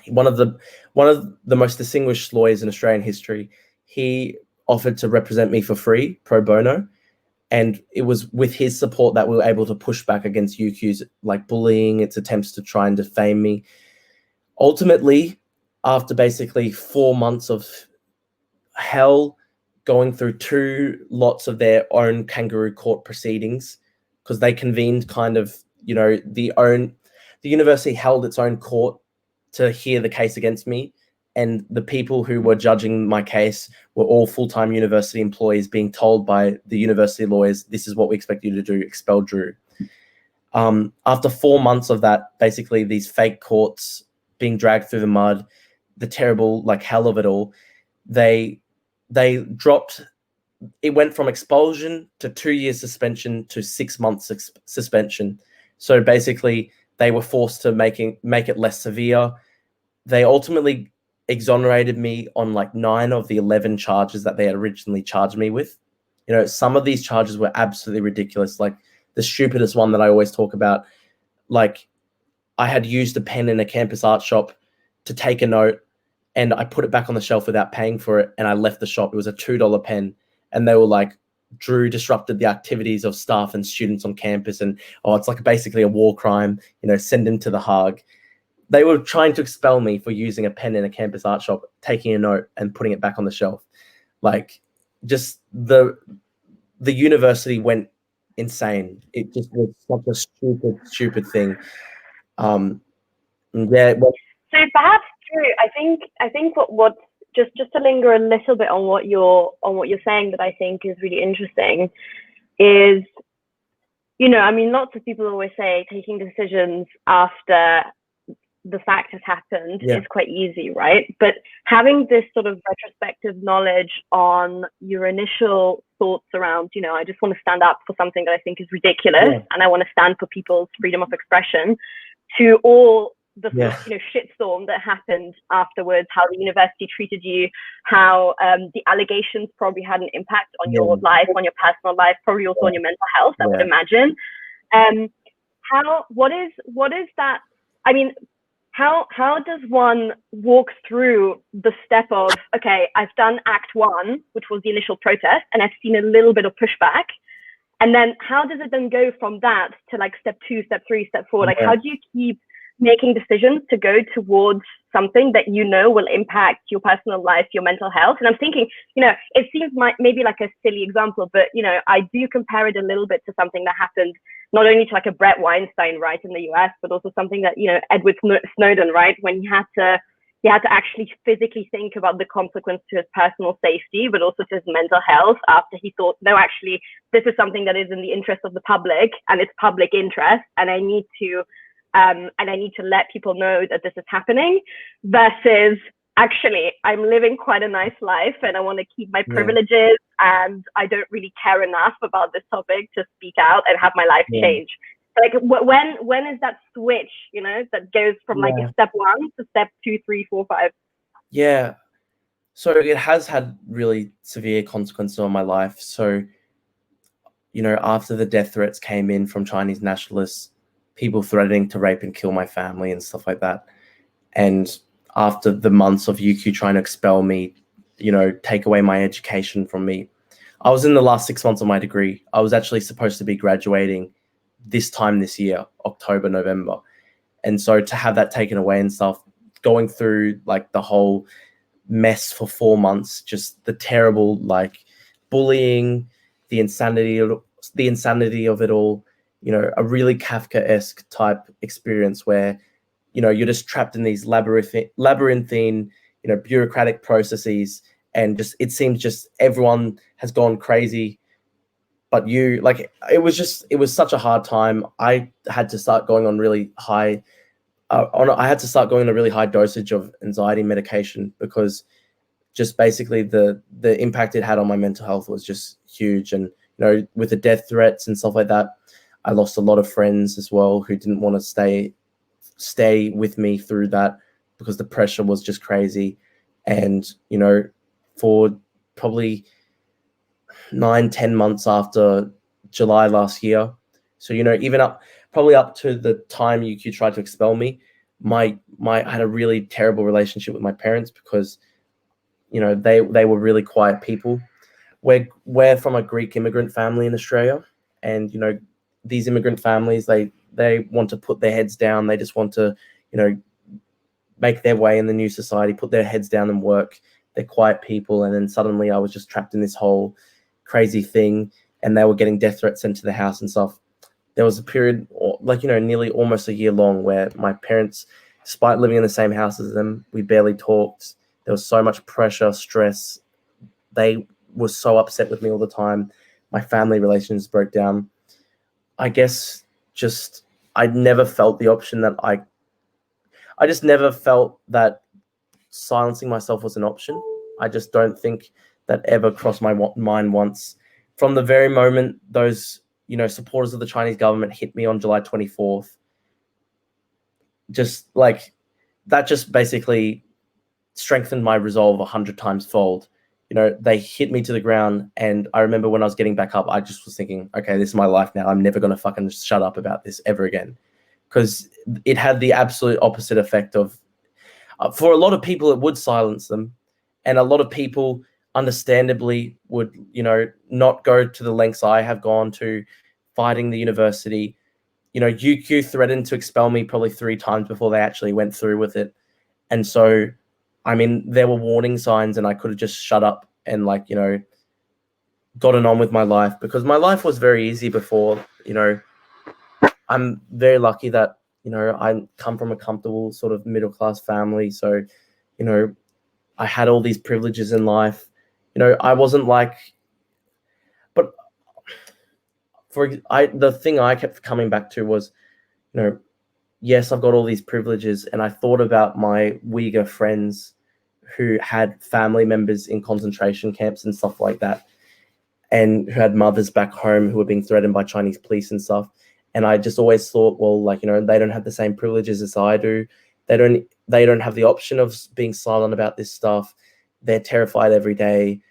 one of the most distinguished lawyers in Australian history, he offered to represent me for free, pro bono. And it was with his support that we were able to push back against UQ's like bullying, its attempts to try and defame me. Ultimately, after basically 4 months of hell, going through 2 lots of their own kangaroo court proceedings, because they convened kind of, you know, the university held its own court to hear the case against me. And the people who were judging my case were all full-time university employees being told by the university lawyers, this is what we expect you to do, expel Drew. After 4 months of that, basically these fake courts being dragged through the mud, the terrible like hell of it all, they dropped, it went from expulsion to 2 years suspension to 6 months suspension. So basically they were forced to make it less severe. They ultimately exonerated me on like 9 of the 11 charges that they had originally charged me with. You know, some of these charges were absolutely ridiculous. Like the stupidest one that I always talk about, like I had used a pen in a campus art shop to take a note, and I put it back on the shelf without paying for it, and I left the shop. It was a $2 pen, and they were like, Drew disrupted the activities of staff and students on campus, and it's like basically a war crime, you know, send him to the Hague. They were trying to expel me for using a pen in a campus art shop, taking a note and putting it back on the shelf. Like, just the university went insane. It just was such a stupid thing. Yeah. Well, so perhaps, Drew, I think what just to linger a little bit on what you're saying, that I think is really interesting is, you know, I mean, lots of people always say taking decisions after the fact has happened is quite easy, right? But having this sort of retrospective knowledge on your initial thoughts around, you know, I just want to stand up for something that I think is ridiculous, and I want to stand for people's freedom of expression, to all the sort of, you know, shitstorm that happened afterwards, how the university treated you, how the allegations probably had an impact on your life, on your personal life, probably also on your mental health, I would imagine. What is that? I mean, how does one walk through the step of, okay, I've done act 1, which was the initial protest, and I've seen a little bit of pushback, and then how does it then go from that to like step 2, step 3, step 4? Like, how do you keep making decisions to go towards something that you know will impact your personal life, your mental health? And I'm thinking, you know, it seems maybe like a silly example, but, you know, I do compare it a little bit to something that happened not only to like a Brett Weinstein, right, in the US, but also something that, you know, Edward Snowden, right, when he had to actually physically think about the consequence to his personal safety, but also to his mental health, after he thought, no, actually, this is something that is in the interest of the public, and it's public interest, and I need to let people know that this is happening, versus actually, I'm living quite a nice life and I want to keep my privileges, and I don't really care enough about this topic to speak out and have my life change. Like, when is that switch, you know, that goes from like step 1 to step 2, 3, 4, 5? Yeah. So it has had really severe consequences on my life. So, you know, after the death threats came in from Chinese nationalists, people threatening to rape and kill my family and stuff like that, and after the months of UQ trying to expel me, you know, take away my education from me, I was in the last 6 months of my degree. I was actually supposed to be graduating this time this year, October, November. And so to have that taken away and stuff, going through like the whole mess for 4 months, just the terrible like bullying, the insanity of it all, you know, a really Kafkaesque type experience where, you know, you're just trapped in these labyrinthine, you know, bureaucratic processes, and just, it seems just everyone has gone crazy but you. Like, it was such a hard time. I had to start going on really high I had to start going on a really high dosage of anxiety medication, because just basically the impact it had on my mental health was just huge. And, you know, with the death threats and stuff like that, I lost a lot of friends as well who didn't want to stay with me through that, because the pressure was just crazy. And, you know, for probably 9-10 months after July last year, so, you know, even probably up to the time UQ tried to expel me, I had a really terrible relationship with my parents, because, you know, they were really quiet people. We're from a Greek immigrant family in Australia, and, you know, these immigrant families, they want to put their heads down. They just want to, you know, make their way in the new society, put their heads down and work. They're quiet people. And then suddenly I was just trapped in this whole crazy thing, and they were getting death threats sent to the house and stuff. There was a period, like, you know, nearly almost a year long, where my parents, despite living in the same house as them, we barely talked. There was so much pressure, stress. They were so upset with me all the time. My family relations broke down. I guess just, I never felt the option that I just never felt that silencing myself was an option. I just don't think that ever crossed my mind once. From the very moment those, you know, supporters of the Chinese government hit me on July 24th, just like, that just basically strengthened my resolve 100 times fold. You know, they hit me to the ground, and I remember when I was getting back up, I just was thinking, okay, this is my life now. I'm never going to fucking shut up about this ever again. Because it had the absolute opposite effect of, for a lot of people, it would silence them. And a lot of people, understandably, would, you know, not go to the lengths I have gone to, fighting the university. You know, UQ threatened to expel me probably 3 times before they actually went through with it. And so, I mean, there were warning signs, and I could have just shut up and, like, you know, gotten on with my life, because my life was very easy before. You know, I'm very lucky that, you know, I come from a comfortable sort of middle-class family. So, you know, I had all these privileges in life. You know, I wasn't like, but the thing I kept coming back to was, you know, yes, I've got all these privileges, and I thought about my Uyghur friends who had family members in concentration camps and stuff like that, and who had mothers back home who were being threatened by Chinese police and stuff. And I just always thought, well, like, you know, they don't have the same privileges as I do. They don't have the option of being silent about this stuff. They're terrified every day.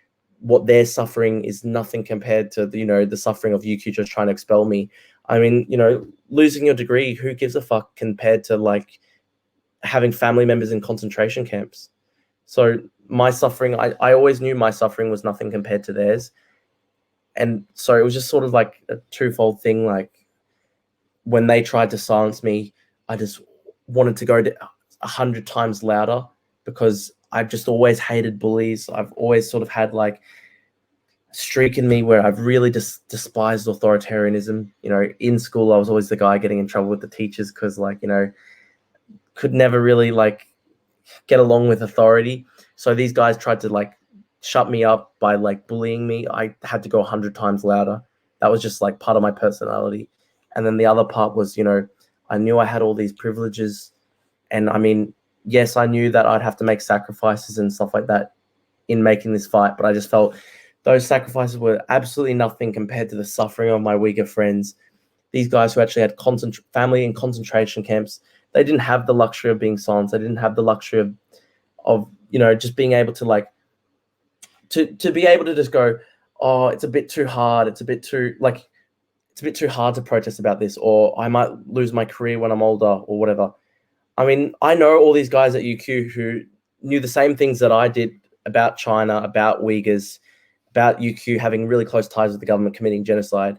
What they're suffering is nothing compared to the, you know, the suffering of UQ just trying to expel me. I mean, you know, losing your degree, who gives a fuck compared to, like, having family members in concentration camps? So my suffering, I always knew my suffering was nothing compared to theirs. And so it was just sort of like a twofold thing. Like, when they tried to silence me, I just wanted to go to 100 times louder, because I've just always hated bullies. I've always sort of had, like, a streak in me where I've really despised authoritarianism. You know, in school, I was always the guy getting in trouble with the teachers, because, like, you know, could never really, like, get along with authority. So these guys tried to, like, shut me up by, like, bullying me. I had to go 100 times louder. That was just, like, part of my personality. And then the other part was, you know, I knew I had all these privileges. And I mean, yes, I knew that I'd have to make sacrifices and stuff like that in making this fight, but I just felt those sacrifices were absolutely nothing compared to the suffering of my Uyghur friends. These guys who actually had family in concentration camps, they didn't have the luxury of being silenced. They didn't have the luxury of you know, just being able to, like, to be able to just go, oh, it's a bit too hard. It's a bit too hard to protest about this, or I might lose my career when I'm older, or whatever. I mean, I know all these guys at UQ who knew the same things that I did about China, about Uyghurs, about UQ having really close ties with the government committing genocide.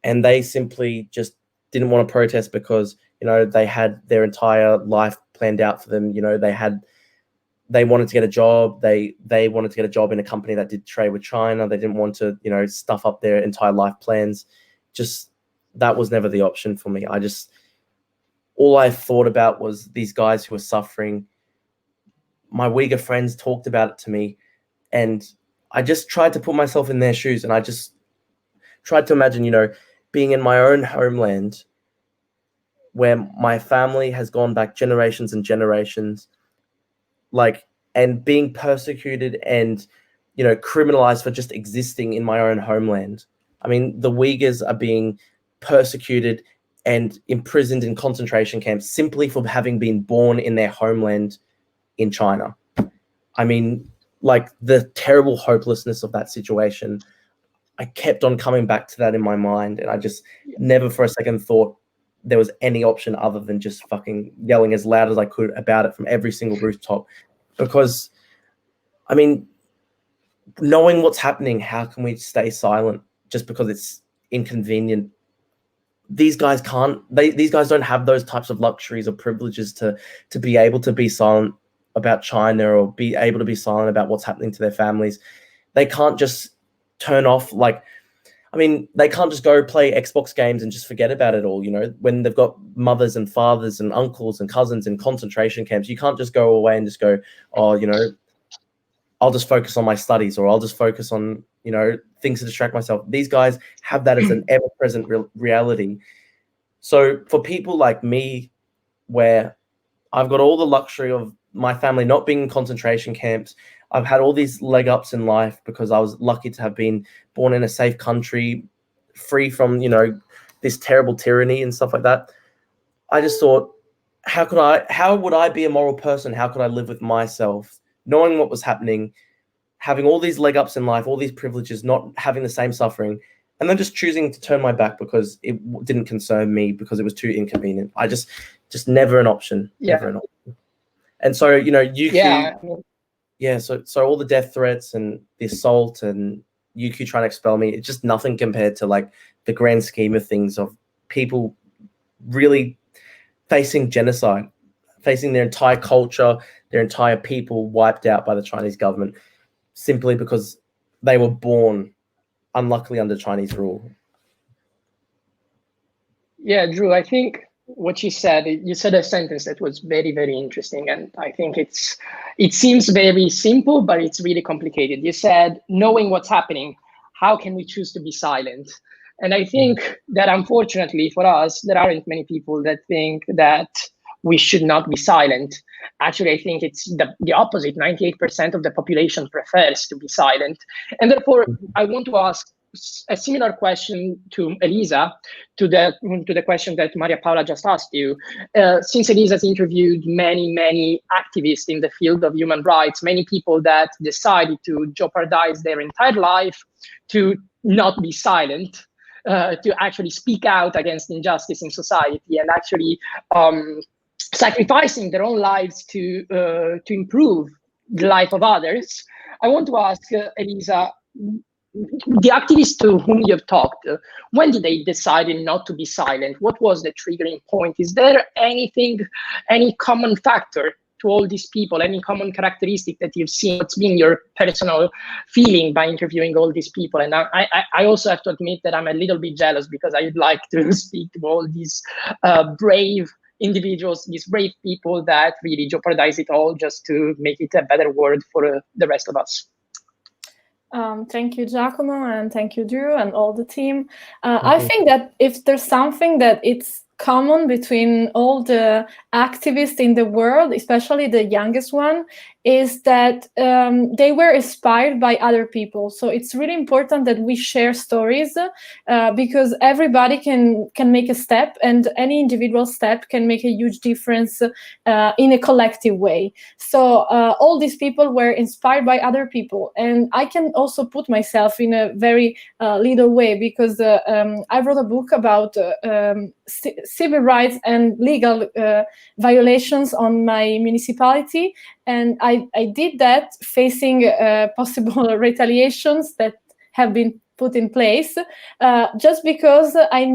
And they simply just didn't want to protest because, you know, they had their entire life planned out for them. You know, they had they wanted to get a job. They wanted to get a job in a company that did trade with China. They didn't want to, stuff up their entire life plans. Just, that was never the option for me. All I thought about was these guys who were suffering. My Uyghur friends talked about it to me, and I just tried to put myself in their shoes, and I just tried to imagine, being in my own homeland where my family has gone back generations and generations, and being persecuted and, criminalized for just existing in my own homeland. I mean, the Uyghurs are being persecuted and imprisoned in concentration camps simply for having been born in their homeland in China. I mean, the terrible hopelessness of that situation, I kept on coming back to that in my mind, and I just never for a second thought there was any option other than just fucking yelling as loud as I could about it from every single rooftop. Because, I mean, knowing what's happening, how can we stay silent just because it's inconvenient? These guys can't. These guys don't have those types of luxuries or privileges to be able to be silent about China or be able to be silent about what's happening to their families. They can't just turn off. They can't just go play Xbox games and just forget about it all. When they've got mothers and fathers and uncles and cousins in concentration camps, you can't just go away and just go, oh, I'll just focus on my studies, or I'll just focus on, things to distract myself. These guys have that as an ever-present reality. So for people like me, where I've got all the luxury of my family not being in concentration camps, I've had all these leg ups in life because I was lucky to have been born in a safe country, free from, this terrible tyranny and stuff like that. I just thought, how would I be a moral person? How could I live with myself, knowing what was happening, having all these leg ups in life, all these privileges, not having the same suffering, and then just choosing to turn my back because it didn't concern me, because it was too inconvenient. I just never an option. Yeah. Never an option. And so, so all the death threats and the assault and UQ trying to expel me, it's just nothing compared to the grand scheme of things of people really facing genocide, facing their entire culture, their entire people wiped out by the Chinese government simply because they were born unluckily under Chinese rule. Yeah, Drew, I think what you said a sentence that was very, very interesting. And I think it seems very simple, but it's really complicated. You said, knowing what's happening, how can we choose to be silent? And I think that unfortunately for us, there aren't many people that think that we should not be silent. Actually, I think it's the opposite. 98% of the population prefers to be silent. And therefore, I want to ask a similar question to Elisa, to the question that Maria Paola just asked you. Since Elisa's interviewed many activists in the field of human rights, many people that decided to jeopardize their entire life to not be silent, to actually speak out against injustice in society, and actually sacrificing their own lives to improve the life of others. I want to ask Elisa, the activists to whom you've talked, when did they decide not to be silent? What was the triggering point? Is there any common factor to all these people, any common characteristic that you've seen? What's been your personal feeling by interviewing all these people? And I also have to admit that I'm a little bit jealous, because I would like to speak to all these brave individuals, these brave people that really jeopardize it all just to make it a better world for the rest of us. Thank you, Giacomo, and thank you, Drew, and all the team. I think that if there's something that it's common between all the activists in the world, especially the youngest one, is that they were inspired by other people. So it's really important that we share stories, because everybody can make a step, and any individual step can make a huge difference in a collective way. So all these people were inspired by other people. And I can also put myself in a very little way, because I wrote a book about civil rights and legal violations on my municipality. And I did that facing possible retaliations that have been put in place, just because I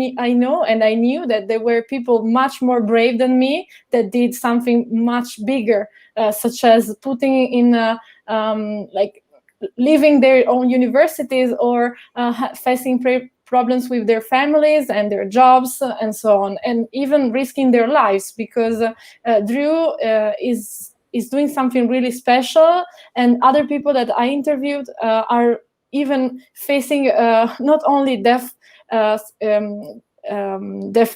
know and I knew that there were people much more brave than me that did something much bigger, such as putting in like leaving their own universities or facing problems with their families and their jobs and so on, and even risking their lives, because Drew is doing something really special, and other people that I interviewed are even facing not only death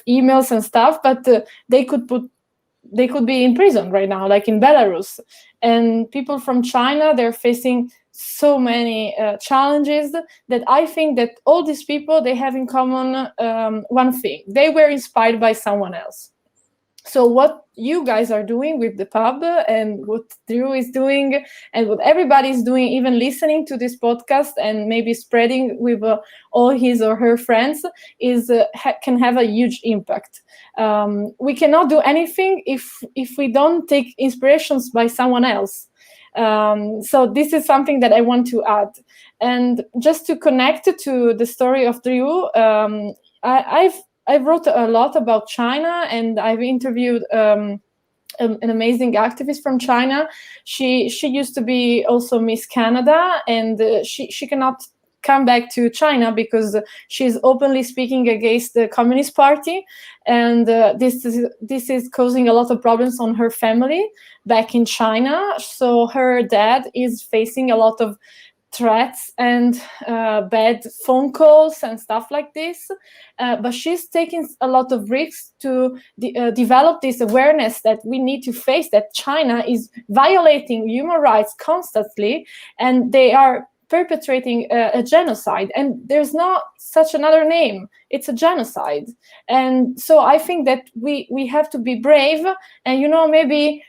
emails and stuff, but they could be in prison right now, like in Belarus. And people from China, they're facing so many challenges that I think that all these people, they have in common one thing: they were inspired by someone else. So what you guys are doing with the pub, and what Drew is doing, and what everybody's doing, even listening to this podcast and maybe spreading with all his or her friends, is can have a huge impact. We cannot do anything if we don't take inspirations by someone else. So this is something that I want to add. And just to connect to the story of Drew, I wrote a lot about China, and I've interviewed an amazing activist from China. She used to be also Miss Canada, and she cannot come back to China because she's openly speaking against the Communist Party, and this is causing a lot of problems on her family back in China. So her dad is facing a lot of threats and bad phone calls and stuff like this, but she's taking a lot of risks to develop this awareness that we need to face that China is violating human rights constantly, and they are perpetrating a genocide, and there's not such another name. It's a genocide. And so I think that we have to be brave, and maybe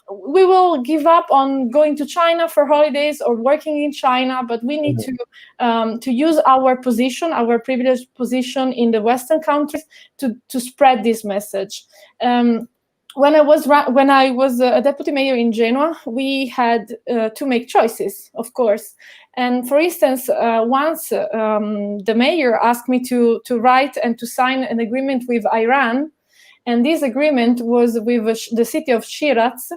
we will give up on going to China for holidays or working in China, but we need to use our position, our privileged position in the Western countries, to spread this message. When I was a deputy mayor in Genoa, we had to make choices, of course. And for instance, once the mayor asked me to write and to sign an agreement with Iran, and this agreement was with the city of Shiraz,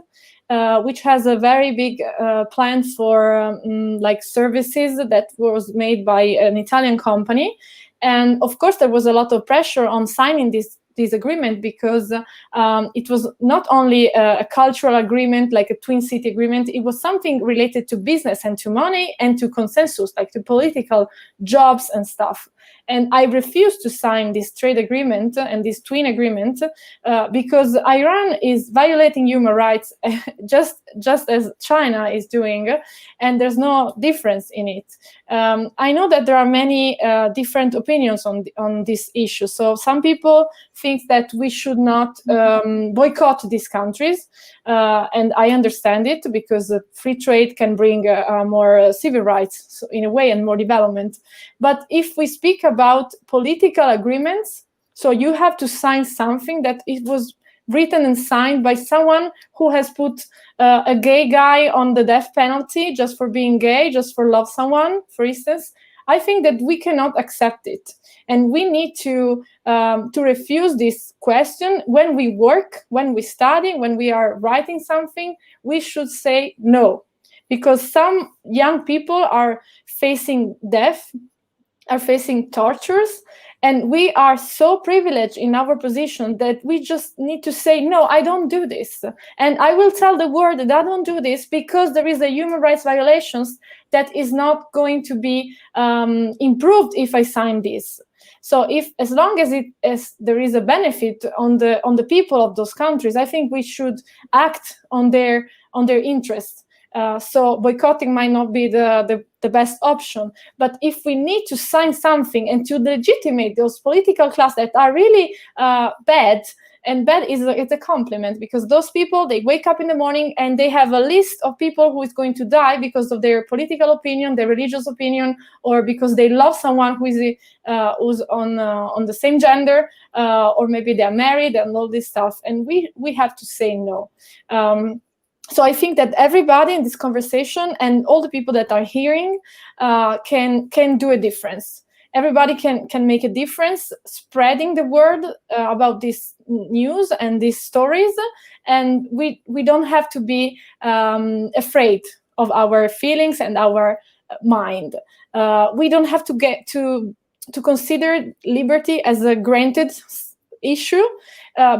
which has a very big plan for like services that was made by an Italian company. And of course, there was a lot of pressure on signing this agreement, because it was not only a cultural agreement, like a twin city agreement. It was something related to business and to money and to consensus, like to political jobs and stuff. And I refused to sign this trade agreement and this twin agreement because Iran is violating human rights just as China is doing, and there's no difference in it. I know that there are many different opinions on this issue. So some people think that we should not boycott these countries, and I understand it, because free trade can bring more civil rights in a way and more development. But if we speak about political agreements, so you have to sign something that it was written and signed by someone who has put a gay guy on the death penalty just for being gay, just for love someone, for instance. I think that we cannot accept it, and we need to refuse this question. When we work, when we study, when we are writing something, we should say no, because some young people are facing death, are facing tortures, and we are so privileged in our position that we just need to say, no, I don't do this. And I will tell the world that I don't do this because there is a human rights violations that is not going to be improved if I sign this. So as long as there is a benefit on the people of those countries, I think we should act on their interests. So boycotting might not be the best option, but if we need to sign something and to legitimate those political classes that are really bad, and bad is a compliment, because those people, they wake up in the morning and they have a list of people who is going to die because of their political opinion, their religious opinion, or because they love someone who's on the same gender, or maybe they're married and all this stuff, and we have to say no. So I think that everybody in this conversation and all the people that are hearing can do a difference. Everybody can make a difference, spreading the word about this news and these stories, and we don't have to be afraid of our feelings and our mind. We don't have to get to consider liberty as a granted issue,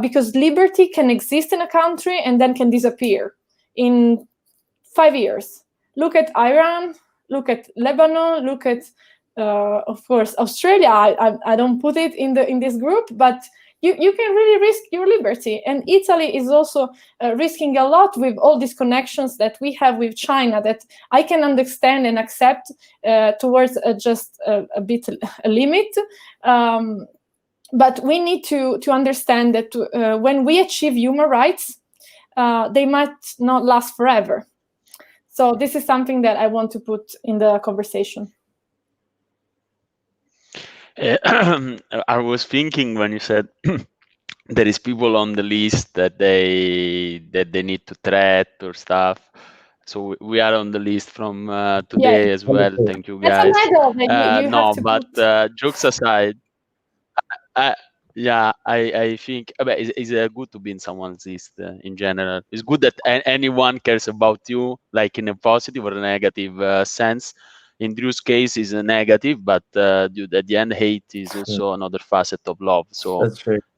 because liberty can exist in a country and then can disappear in 5 years. Look at Iran, look at Lebanon, look at of course Australia. I don't put it in this group, but you can really risk your liberty. And Italy is also risking a lot with all these connections that we have with China, that I can understand and accept towards just a bit a limit. But we need to understand that when we achieve human rights, they might not last forever. So this is something that I want to put in the conversation. I was thinking when you said there is people on the list that they need to threat or stuff. So we are on the list from today as well. Thank you, guys. Jokes aside, I think it's good to be in someone's list in general. It's good that anyone cares about you, like in a positive or a negative sense. In Drew's case, is a negative, but at the end, hate is also another facet of love. So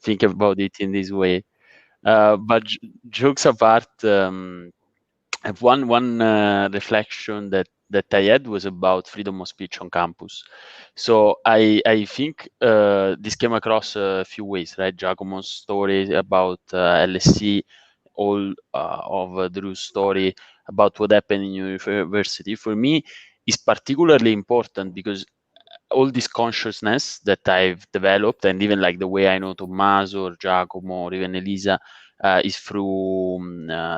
think about it in this way. But jokes apart, I have one reflection that I had was about freedom of speech on campus. So I think this came across a few ways, right? Giacomo's story about LSE, all of Drew's story about what happened in university. For me, is particularly important because all this consciousness that I've developed, and even like the way I know Tommaso or Giacomo or even Elisa, is through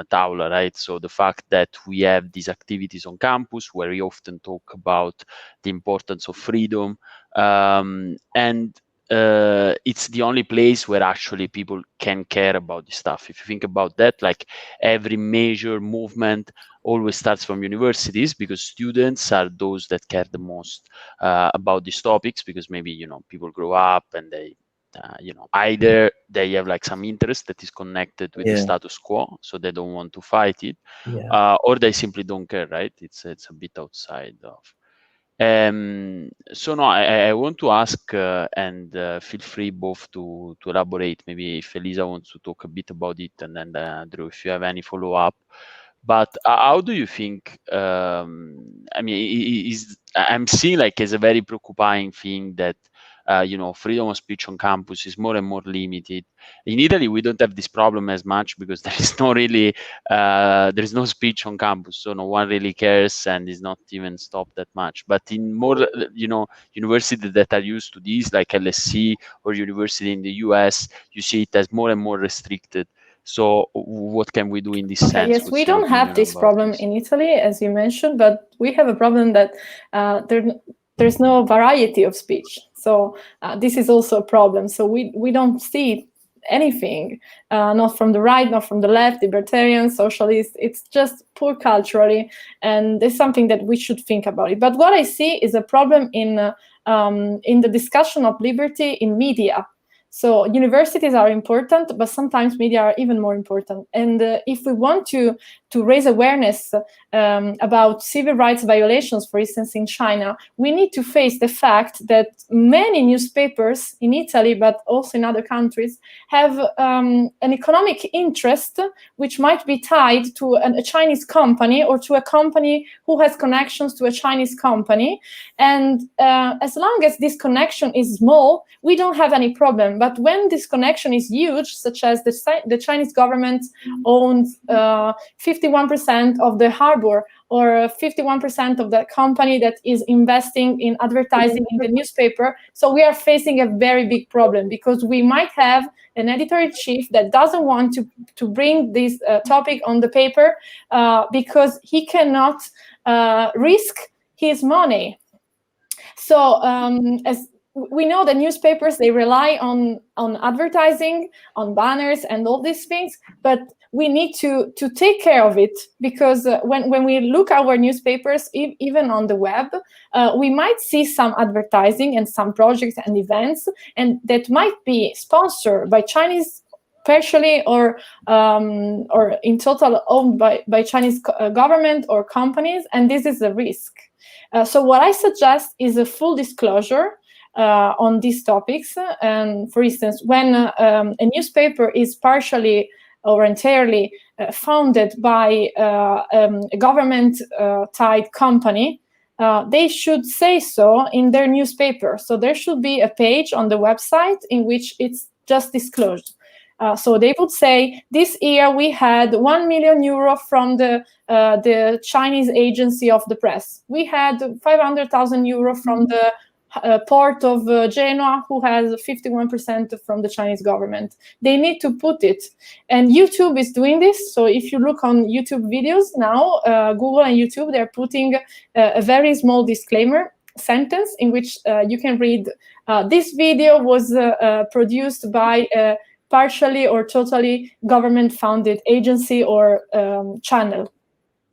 Taula, right? So the fact that we have these activities on campus where we often talk about the importance of freedom, and it's the only place where actually people can care about this stuff. If you think about that, like every major movement always starts from universities, because students are those that care the most about these topics, because maybe people grow up and they either they have like some interest that is connected with the status quo, so they don't want to fight it, or they simply don't care, right? It's a bit outside of. So no, I want to ask, and feel free both to elaborate. Maybe if Elisa wants to talk a bit about it, and then Drew, if you have any follow up. But how do you think? I mean, I'm seeing like as a very preoccupying thing that freedom of speech on campus is more and more limited. In Italy, we don't have this problem as much because there is there is no speech on campus, so no one really cares and is not even stopped that much. But in more, universities that are used to this, like LSE or university in the US, you see it as more and more restricted. So what can we do in this sense? Yes, we don't have this problem in Italy, as you mentioned, but we have a problem that there's no variety of speech. So this is also a problem. So we don't see anything, not from the right, not from the left, libertarian, socialist. It's just poor culturally, and there's something that we should think about it. But what I see is a problem in the discussion of liberty in media. So universities are important, but sometimes media are even more important. And if we want to raise awareness about civil rights violations, for instance, in China, we need to face the fact that many newspapers in Italy, but also in other countries, have an economic interest which might be tied to a Chinese company or to a company who has connections to a Chinese company. And as long as this connection is small, we don't have any problem. But when this connection is huge, such as the Chinese government owns 51% of the harbor, or 51% of that company that is investing in advertising in the newspaper, so we are facing a very big problem, because we might have an editor-in-chief that doesn't want to bring this topic on the paper because he cannot risk his money. So we know that newspapers, they rely on advertising, on banners and all these things, but we need to take care of it, because when we look at our newspapers, even on the web, we might see some advertising and some projects and events, and that might be sponsored by Chinese, partially or in total owned by Chinese government or companies, and this is a risk. So what I suggest is a full disclosure on these topics. And for instance, when a newspaper is partially or entirely founded by a government-tied company, they should say so in their newspaper. So there should be a page on the website in which it's just disclosed. So they would say, this year we had 1 million euro from the Chinese agency of the press. We had 500,000 euro from the port of Genoa, who has 51% from the Chinese government. They need to put it. And YouTube is doing this. So if you look on YouTube videos now, Google and YouTube, they're putting a very small disclaimer sentence in which you can read, this video was produced by a partially or totally government-founded agency or channel.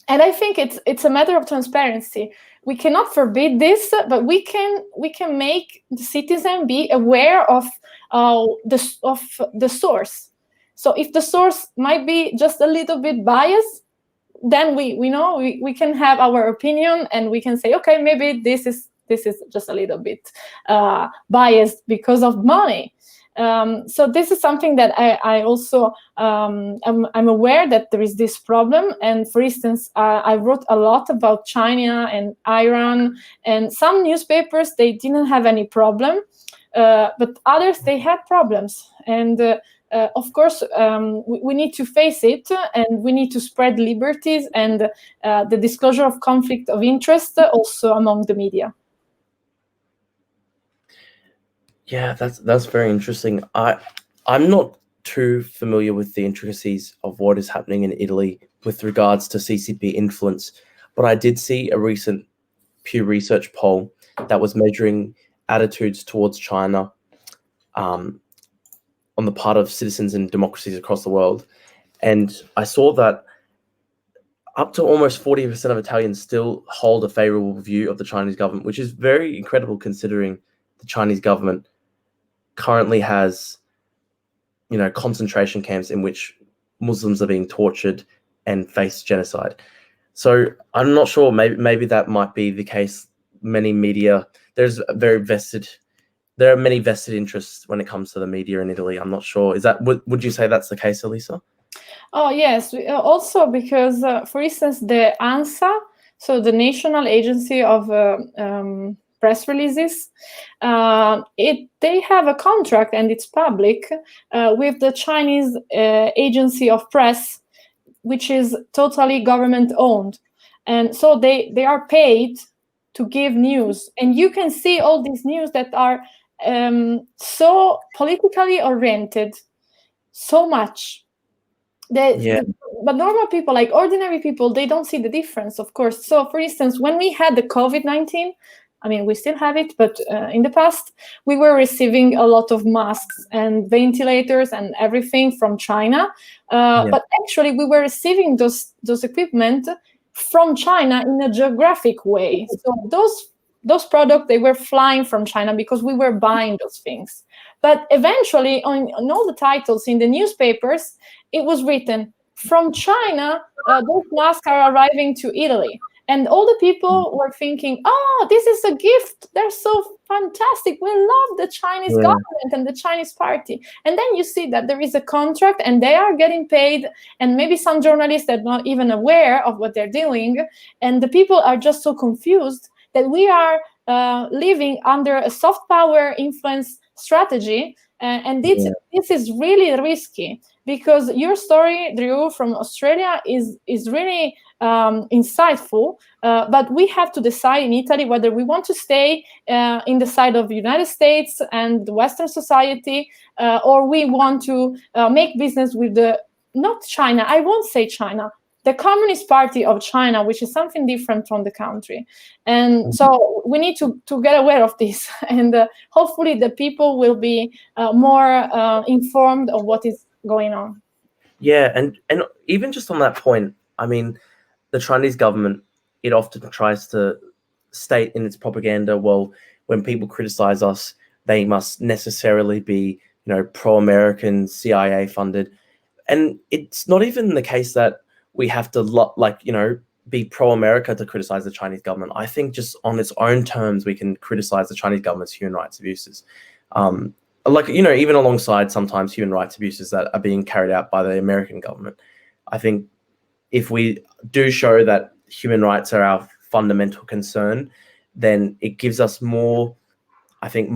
And I think it's a matter of transparency. We cannot forbid this, but we can make the citizen be aware of the source. So if the source might be just a little bit biased, then we know we can have our opinion, and we can say, okay, maybe this is just a little bit biased because of money. So this is something that I also I'm aware that there is this problem. And for instance, I wrote a lot about China and Iran, and some newspapers, they didn't have any problem, but others, they had problems. And of course, we need to face it, and we need to spread liberties and the disclosure of conflict of interest also among the media. Yeah, that's very interesting. I'm not too familiar with the intricacies of what is happening in Italy with regards to CCP influence, but I did see a recent Pew Research poll that was measuring attitudes towards China on the part of citizens in democracies across the world. And I saw that up to almost 40% of Italians still hold a favorable view of the Chinese government, which is very incredible considering the Chinese government currently has, concentration camps in which Muslims are being tortured and face genocide. So I'm not sure, maybe that might be the case. Many media, there are many vested interests when it comes to the media in Italy. I'm not sure. Would you say that's the case, Elisa? Oh, yes. Also because, for instance, the ANSA, so the National Agency of Press Releases, they have a contract, and it's public, with the Chinese Agency of Press, which is totally government-owned. And so they are paid to give news. And you can see all these news that are so politically oriented, so much. But normal people, like ordinary people, they don't see the difference, of course. So, for instance, when we had the COVID-19, I mean, we still have it, but in the past, we were receiving a lot of masks and ventilators and everything from China. But actually, we were receiving those equipment from China in a geographic way. So those products, they were flying from China because we were buying those things. But eventually, on all the titles in the newspapers, it was written, from China, those masks are arriving to Italy. And all the people were thinking, oh, this is a gift. They're so fantastic. We love the Chinese government and the Chinese party. And then you see that there is a contract and they are getting paid. And maybe some journalists are not even aware of what they're doing. And the people are just so confused that we are living under a soft power influence strategy. And this is really risky, because your story, Drew, from Australia is really insightful, but we have to decide in Italy whether we want to stay in the side of the United States and the Western society, or we want to make business with not China, I won't say China, the Communist Party of China, which is something different from the country. And so we need to get aware of this, and hopefully the people will be more informed of what is going on. Yeah, and even just on that point, I mean, the Chinese government, it often tries to state in its propaganda, well, when people criticize us, they must necessarily be, pro-American, CIA funded. And it's not even the case that we have to be pro-America to criticize the Chinese government. I think just on its own terms, we can criticize the Chinese government's human rights abuses. Even alongside sometimes human rights abuses that are being carried out by the American government. I think if we do show that human rights are our fundamental concern, then it gives us more, I think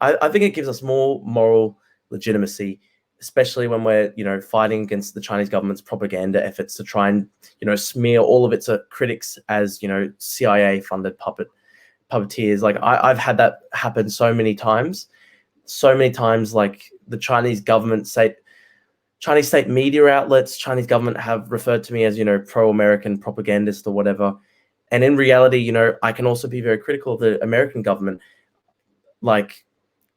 it gives us more moral legitimacy, especially when we're, fighting against the Chinese government's propaganda efforts to try and, smear all of its critics as, CIA-funded puppeteers. Like I've had that happen so many times, like the Chinese state media outlets, Chinese government have referred to me as, pro-American propagandist or whatever. And in reality, I can also be very critical of the American government. Like,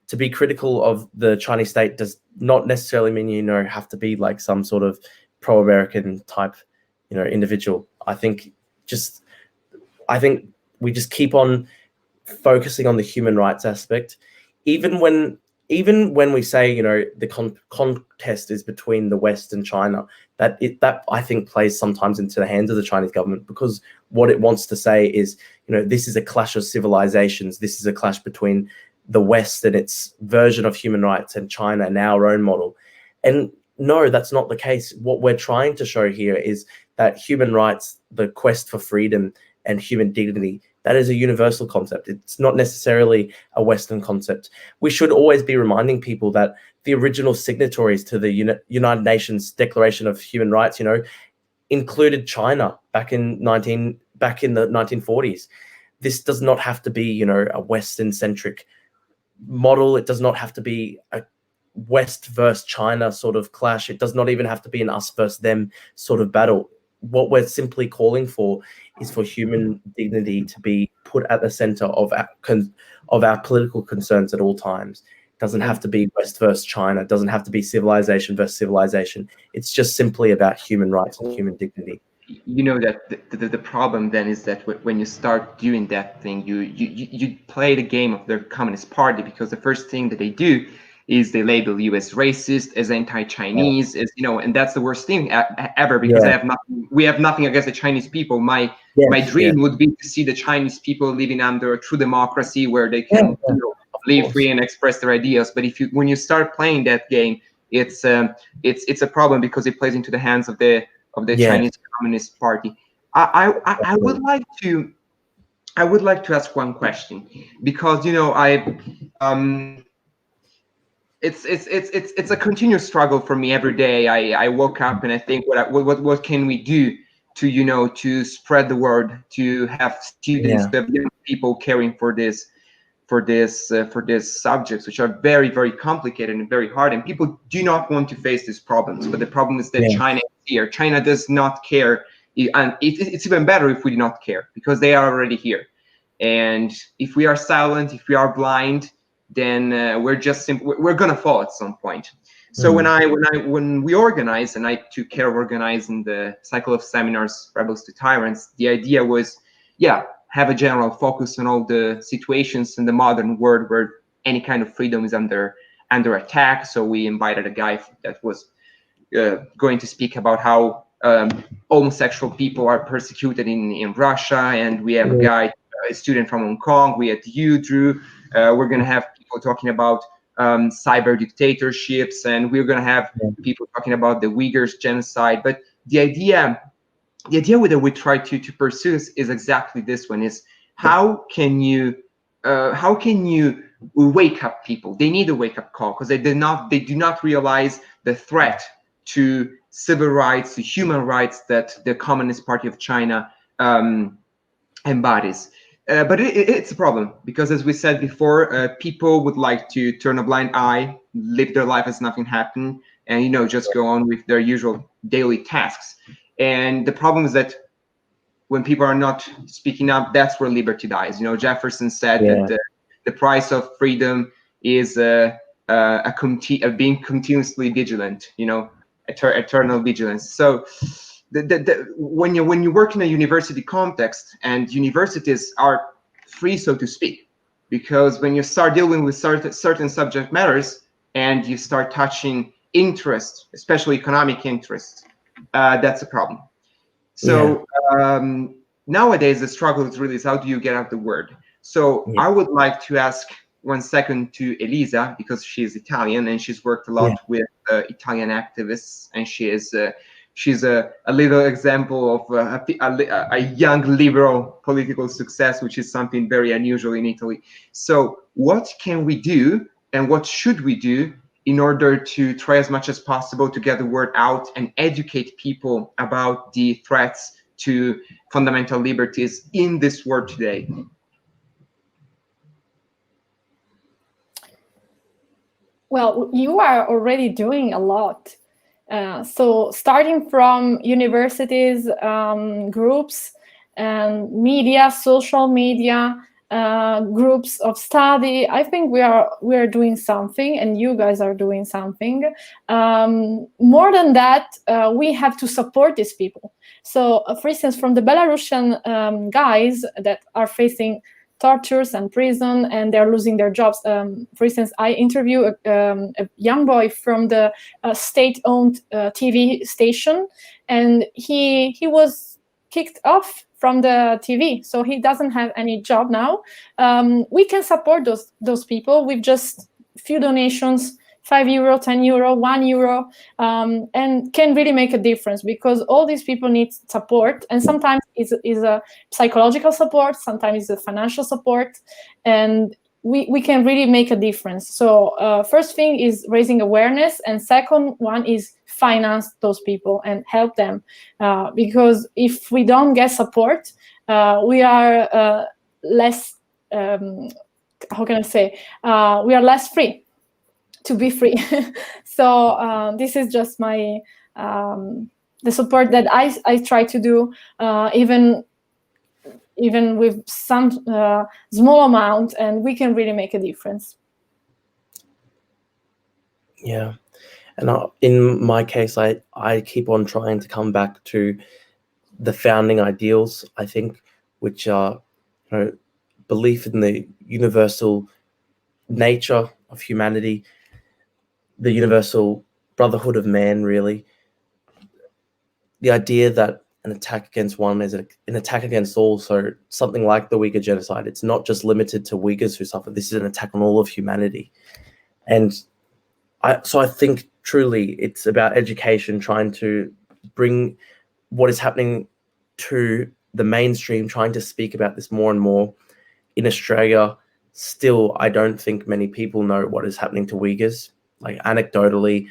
to be critical of the Chinese state does not necessarily mean, have to be like some sort of pro-American type, individual. I think we just keep on focusing on the human rights aspect, even when we say, the contest is between the West and China, that I think plays sometimes into the hands of the Chinese government, because what it wants to say is, this is a clash of civilizations. This is a clash between the West and its version of human rights and China and our own model. And no, that's not the case. What we're trying to show here is that human rights, the quest for freedom and human dignity, that is a universal concept. It's not necessarily a Western concept. We should always be reminding people that the original signatories to the United Nations Declaration of Human Rights, included China back in the 1940s. This does not have to be, a Western-centric model. It does not have to be a West versus China sort of clash. It does not even have to be an us versus them sort of battle. What we're simply calling for is for human dignity to be put at the center of our political concerns at all times. It doesn't have to be West versus China. It doesn't have to be civilization versus civilization. It's just simply about human rights and human dignity. That the problem then is that when you start doing that thing, you play the game of the Communist Party, because the first thing that they do is they label you as racist, as anti-Chinese, as and that's the worst thing ever, because we have nothing against the Chinese people. My dream would be to see the Chinese people living under a true democracy where they can live free and express their ideas. But when you start playing that game, it's a problem, because it plays into the hands of the Chinese Communist Party. I would like to ask one question, because it's a continuous struggle for me every day. I woke up and I think, what can we do to spread the word, to have students, to have young people caring for this subjects, which are very, very complicated and very hard, and people do not want to face these problems. But the problem is that China is here. China does not care, and it's even better if we do not care, because they are already here. And if we are silent, if we are blind, then we're gonna fall at some point. So when we organized, and I took care of organizing the cycle of seminars, Rebels to Tyrants, the idea was, have a general focus on all the situations in the modern world where any kind of freedom is under attack. So we invited a guy that was going to speak about how homosexual people are persecuted in Russia, and we have a student from Hong Kong. We had you, Drew. We're going to have people talking about cyber dictatorships, and we're going to have people talking about the Uyghurs genocide. But the idea that we try to pursue is exactly this one: is how can you wake up people? They need a wake up call, because they do not realize the threat to civil rights, to human rights that the Communist Party of China embodies. But it's a problem, because as we said before, people would like to turn a blind eye, live their life as nothing happened, and just go on with their usual daily tasks. And the problem is that when people are not speaking up, that's where liberty dies. You know, Jefferson said that the price of freedom is being continuously vigilant. You know, eternal vigilance. So, when you work in a university context, and universities are free, so to speak, because when you start dealing with certain subject matters and you start touching interest, especially economic interest, that's a problem. So nowadays the struggle is really how do you get out the word. So I would like to ask 1 second to Elisa, because she's Italian and she's worked a lot with Italian activists, and she's a little example of a young liberal political success, which is something very unusual in Italy. So what can we do, and what should we do in order to try as much as possible to get the word out and educate people about the threats to fundamental liberties in this world today? Well, you are already doing a lot. So starting from universities, groups, and media, social media, groups of study, I think we are doing something, and you guys are doing something. More than that, we have to support these people. So, for instance, from the Belarusian guys that are facing tortures and prison, and they're losing their jobs. For instance, I interviewed a young boy from the state-owned TV station, and he was kicked off from the TV, so he doesn't have any job now. We can support those people with just few donations, €5, €10, €1, and can really make a difference, because all these people need support, and sometimes it's a psychological support, sometimes it's a financial support, and we can really make a difference. So first thing is raising awareness, and second one is finance those people and help them, because if we don't get support, we are less, how can I say, we are less free to be free. So this is just my the support that I try to do, even with some small amount, and we can really make a difference. Yeah, and in my case, I keep on trying to come back to the founding ideals, I think, which are, you know, belief in the universal nature of humanity, the universal brotherhood of man, really. The idea that an attack against one is an attack against all. So something like the Uyghur genocide, it's not just limited to Uyghurs who suffer. This is an attack on all of humanity. And I think truly it's about education, trying to bring what is happening to the mainstream, trying to speak about this more and more. In Australia, still, I don't think many people know what is happening to Uyghurs. Like, anecdotally,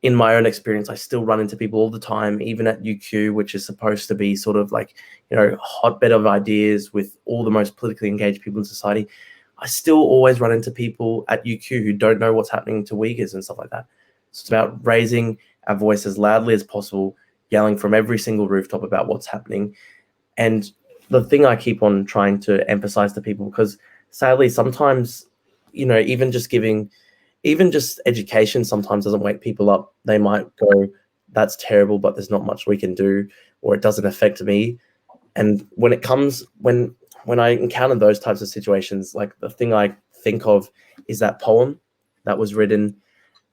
in my own experience, I still run into people all the time, even at UQ, which is supposed to be sort of like, you know, hotbed of ideas with all the most politically engaged people in society. I still always run into people at UQ who don't know what's happening to Uyghurs and stuff like that. So it's about raising our voice as loudly as possible, yelling from every single rooftop about what's happening. And the thing I keep on trying to emphasize to people, because sadly, sometimes, you know, even just education sometimes doesn't wake people up. They might go, that's terrible, but there's not much we can do, or it doesn't affect me. And when I encounter those types of situations, like, the thing I think of is that poem that was written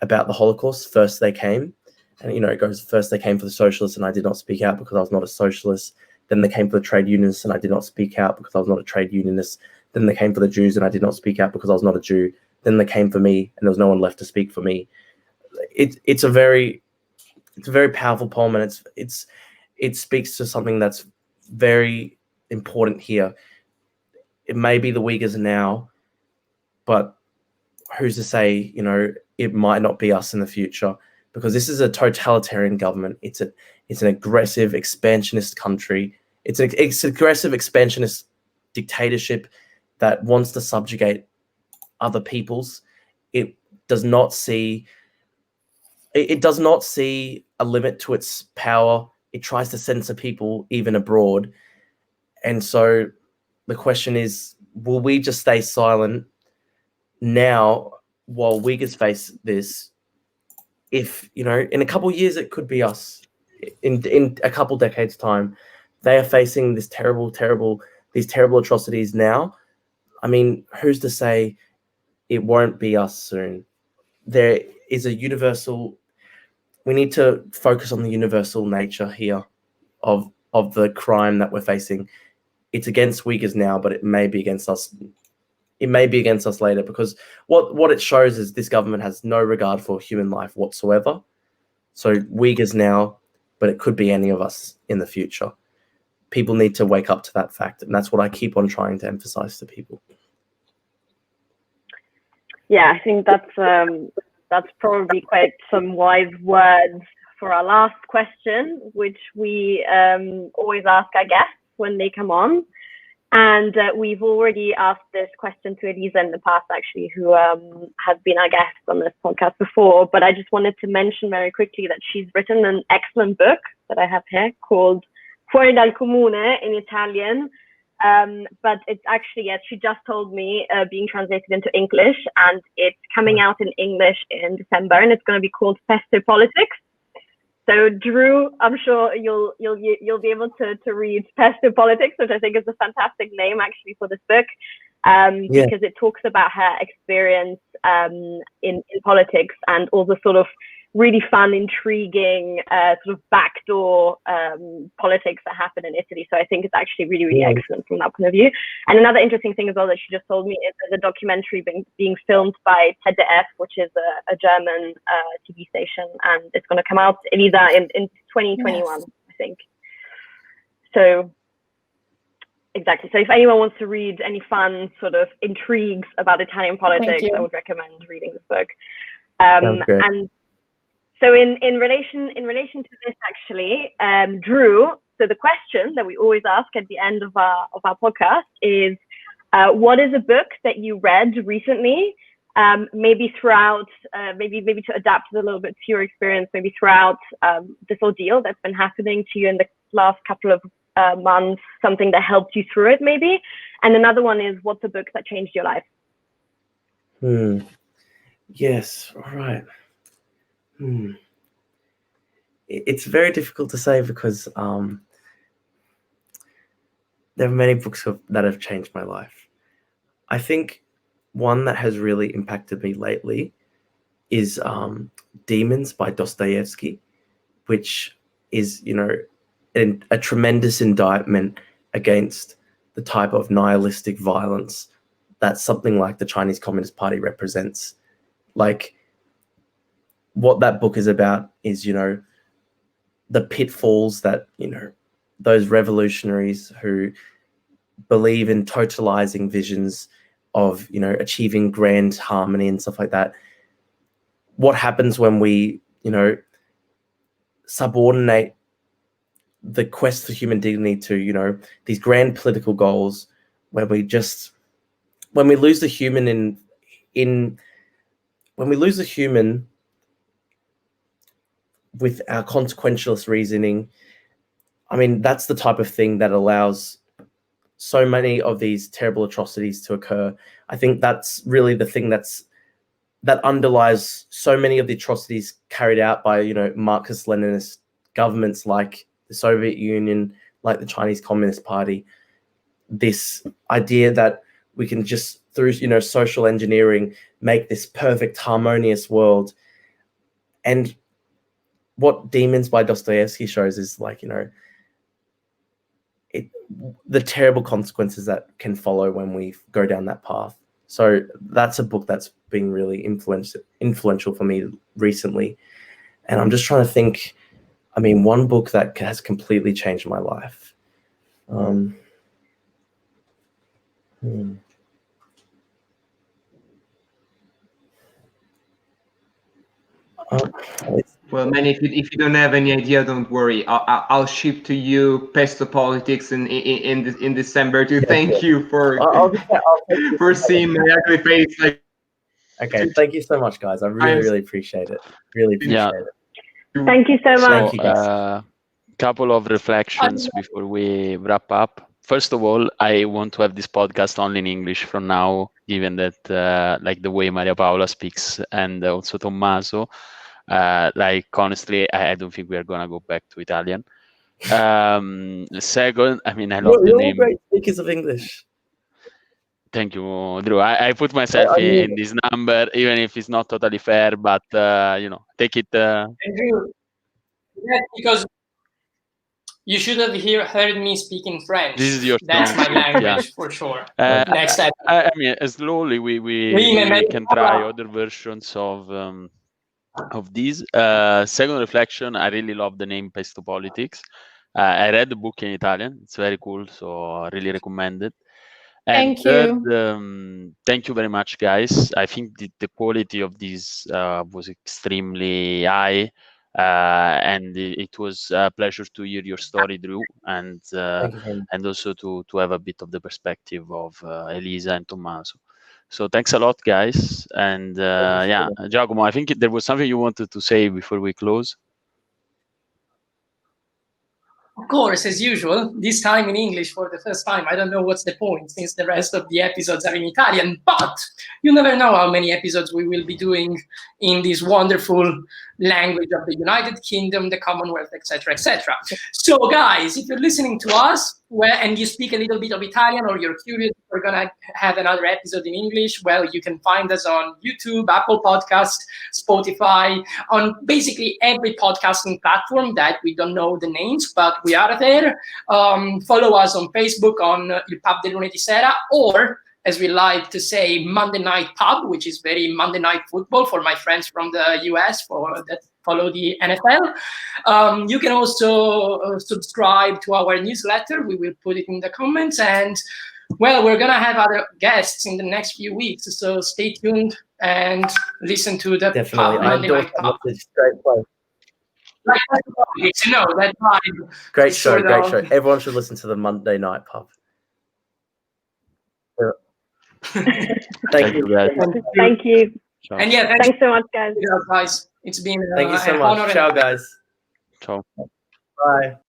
about the Holocaust, First They Came. And, you know, it goes, first they came for the socialists and I did not speak out because I was not a socialist. Then they came for the trade unionists and I did not speak out because I was not a trade unionist. Then they came for the Jews and I did not speak out because I was not a Jew. Then they came for me and there was no one left to speak for me. It's a very powerful poem, and it speaks to something that's very important here. It may be the Uyghurs now, but who's to say, you know, it might not be us in the future, because this is a totalitarian government. It's an aggressive expansionist country. It's an aggressive expansionist dictatorship that wants to subjugate other peoples. It does not see a limit to its power. it tries to censor people even abroad. And so the question is, will we just stay silent now while Uyghurs face this? If, you know, in a couple of years, it could be us. In a couple decades time, they are facing these terrible atrocities now. I mean, who's to say it won't be us soon? There is a universal, we need to focus on the universal nature here of the crime that we're facing. It's against Uyghurs now, but it may be against us. It may be against us later, because what it shows is this government has no regard for human life whatsoever. So Uyghurs now, but it could be any of us in the future. People need to wake up to that fact, and that's what I keep on trying to emphasize to people. Yeah, I think that's probably quite some wise words for our last question, which we always ask our guests when they come on. And we've already asked this question to Elisa in the past, actually, who has been our guest on this podcast before. But I just wanted to mention very quickly that she's written an excellent book that I have here called Fuori dal comune in Italian. But it's actually, yes, she just told me, being translated into English, and it's coming out in English in December, and it's going to be called Pesto Politics. So Drew, I'm sure you'll be able to read Pesto Politics, which I think is a fantastic name actually for this book, because it talks about her experience in politics and all the sort of really fun, intriguing sort of backdoor politics that happen in Italy. So I think it's actually really, really excellent from that point of view. And another interesting thing as well that she just told me is there's a documentary being filmed by ZDF, which is a German TV station, and it's going to come out, Elisa, in 2021, I think. So exactly. So if anyone wants to read any fun sort of intrigues about Italian politics, I would recommend reading this book. And so in relation to this, actually, Drew, so the question that we always ask at the end of our podcast is, what is a book that you read recently, maybe throughout, maybe to adapt it a little bit to your experience, maybe throughout this ordeal that's been happening to you in the last couple of months, something that helped you through it, maybe? And another one is, what's a book that changed your life? Yes, all right. It's very difficult to say, because there are many books that have changed my life. I think one that has really impacted me lately is Demons by Dostoevsky, which is, you know, a tremendous indictment against the type of nihilistic violence that something like the Chinese Communist Party represents. Like, what that book is about is, you know, the pitfalls that, you know, those revolutionaries who believe in totalizing visions of, you know, achieving grand harmony and stuff like that. What happens when we, you know, subordinate the quest for human dignity to, you know, these grand political goals, when we lose the human when we lose the human with our consequentialist reasoning. I mean, that's the type of thing that allows so many of these terrible atrocities to occur. I think that's really the thing that underlies so many of the atrocities carried out by, you know, Marxist-Leninist governments like the Soviet Union, like the Chinese Communist Party. This idea that we can just, through, you know, social engineering, make this perfect, harmonious world. And what Demons by Dostoevsky shows is, like, you know, the terrible consequences that can follow when we go down that path. So that's a book that's been really influential for me recently. And I'm just trying to think, I mean, one book that has completely changed my life. Well, man, if you don't have any idea, don't worry. I'll ship to you Pesto Politics in December to thank you for seeing my ugly face. Like, okay, thank you so much, guys. I really appreciate it. Really appreciate it. Thank you so much. Thank you, guys. couple of reflections before we wrap up. First of all, I want to have this podcast only in English from now, given that like the way Maria Paola speaks and also Tommaso. Like honestly, I don't think we are gonna go back to Italian. Second, I mean, I love the You're all name. great speakers of English. Thank you, Drew. I put myself in this number, even if it's not totally fair, but take it. And Drew, that's because you should have heard me speaking French. This is your That's my language for sure. Next step. I mean, slowly we can try other versions of these. Second reflection, I really love the name Pesto Politics. I read the book in Italian. It's very cool, so I really recommend it. And Thank you. third, thank you very much, guys. I think the quality of this was extremely high, and it was a pleasure to hear your story, Drew, and also to have a bit of the perspective of Elisa and Tommaso. So thanks a lot, guys. And yeah, Giacomo, I think there was something you wanted to say before we close. Of course, as usual, this time in English for the first time. I don't know what's the point, since the rest of the episodes are in Italian, but you never know how many episodes we will be doing in this wonderful language of the United Kingdom, the Commonwealth, etc., etc. So, guys, if you're listening to us and you speak a little bit of Italian, or you're curious if we're gonna have another episode in English, well, you can find us on YouTube, Apple Podcasts, Spotify, on basically every podcasting platform that we don't know the names, but we are there. Follow us on Facebook on Il Pub del Lunedi Sera, or as we like to say, Monday Night Pub, which is very Monday Night Football for my friends from the US that follow the NFL. You can also subscribe to our newsletter. We will put it in the comments. And, well, we're going to have other guests in the next few weeks. So stay tuned and listen to the Pub, Monday Night Pub. Great show. Everyone should listen to the Monday Night Pub. Thank you, guys. Thank you. And yeah, thanks so much, guys. It's been thank you so much. Ciao, guys. Ciao. Bye.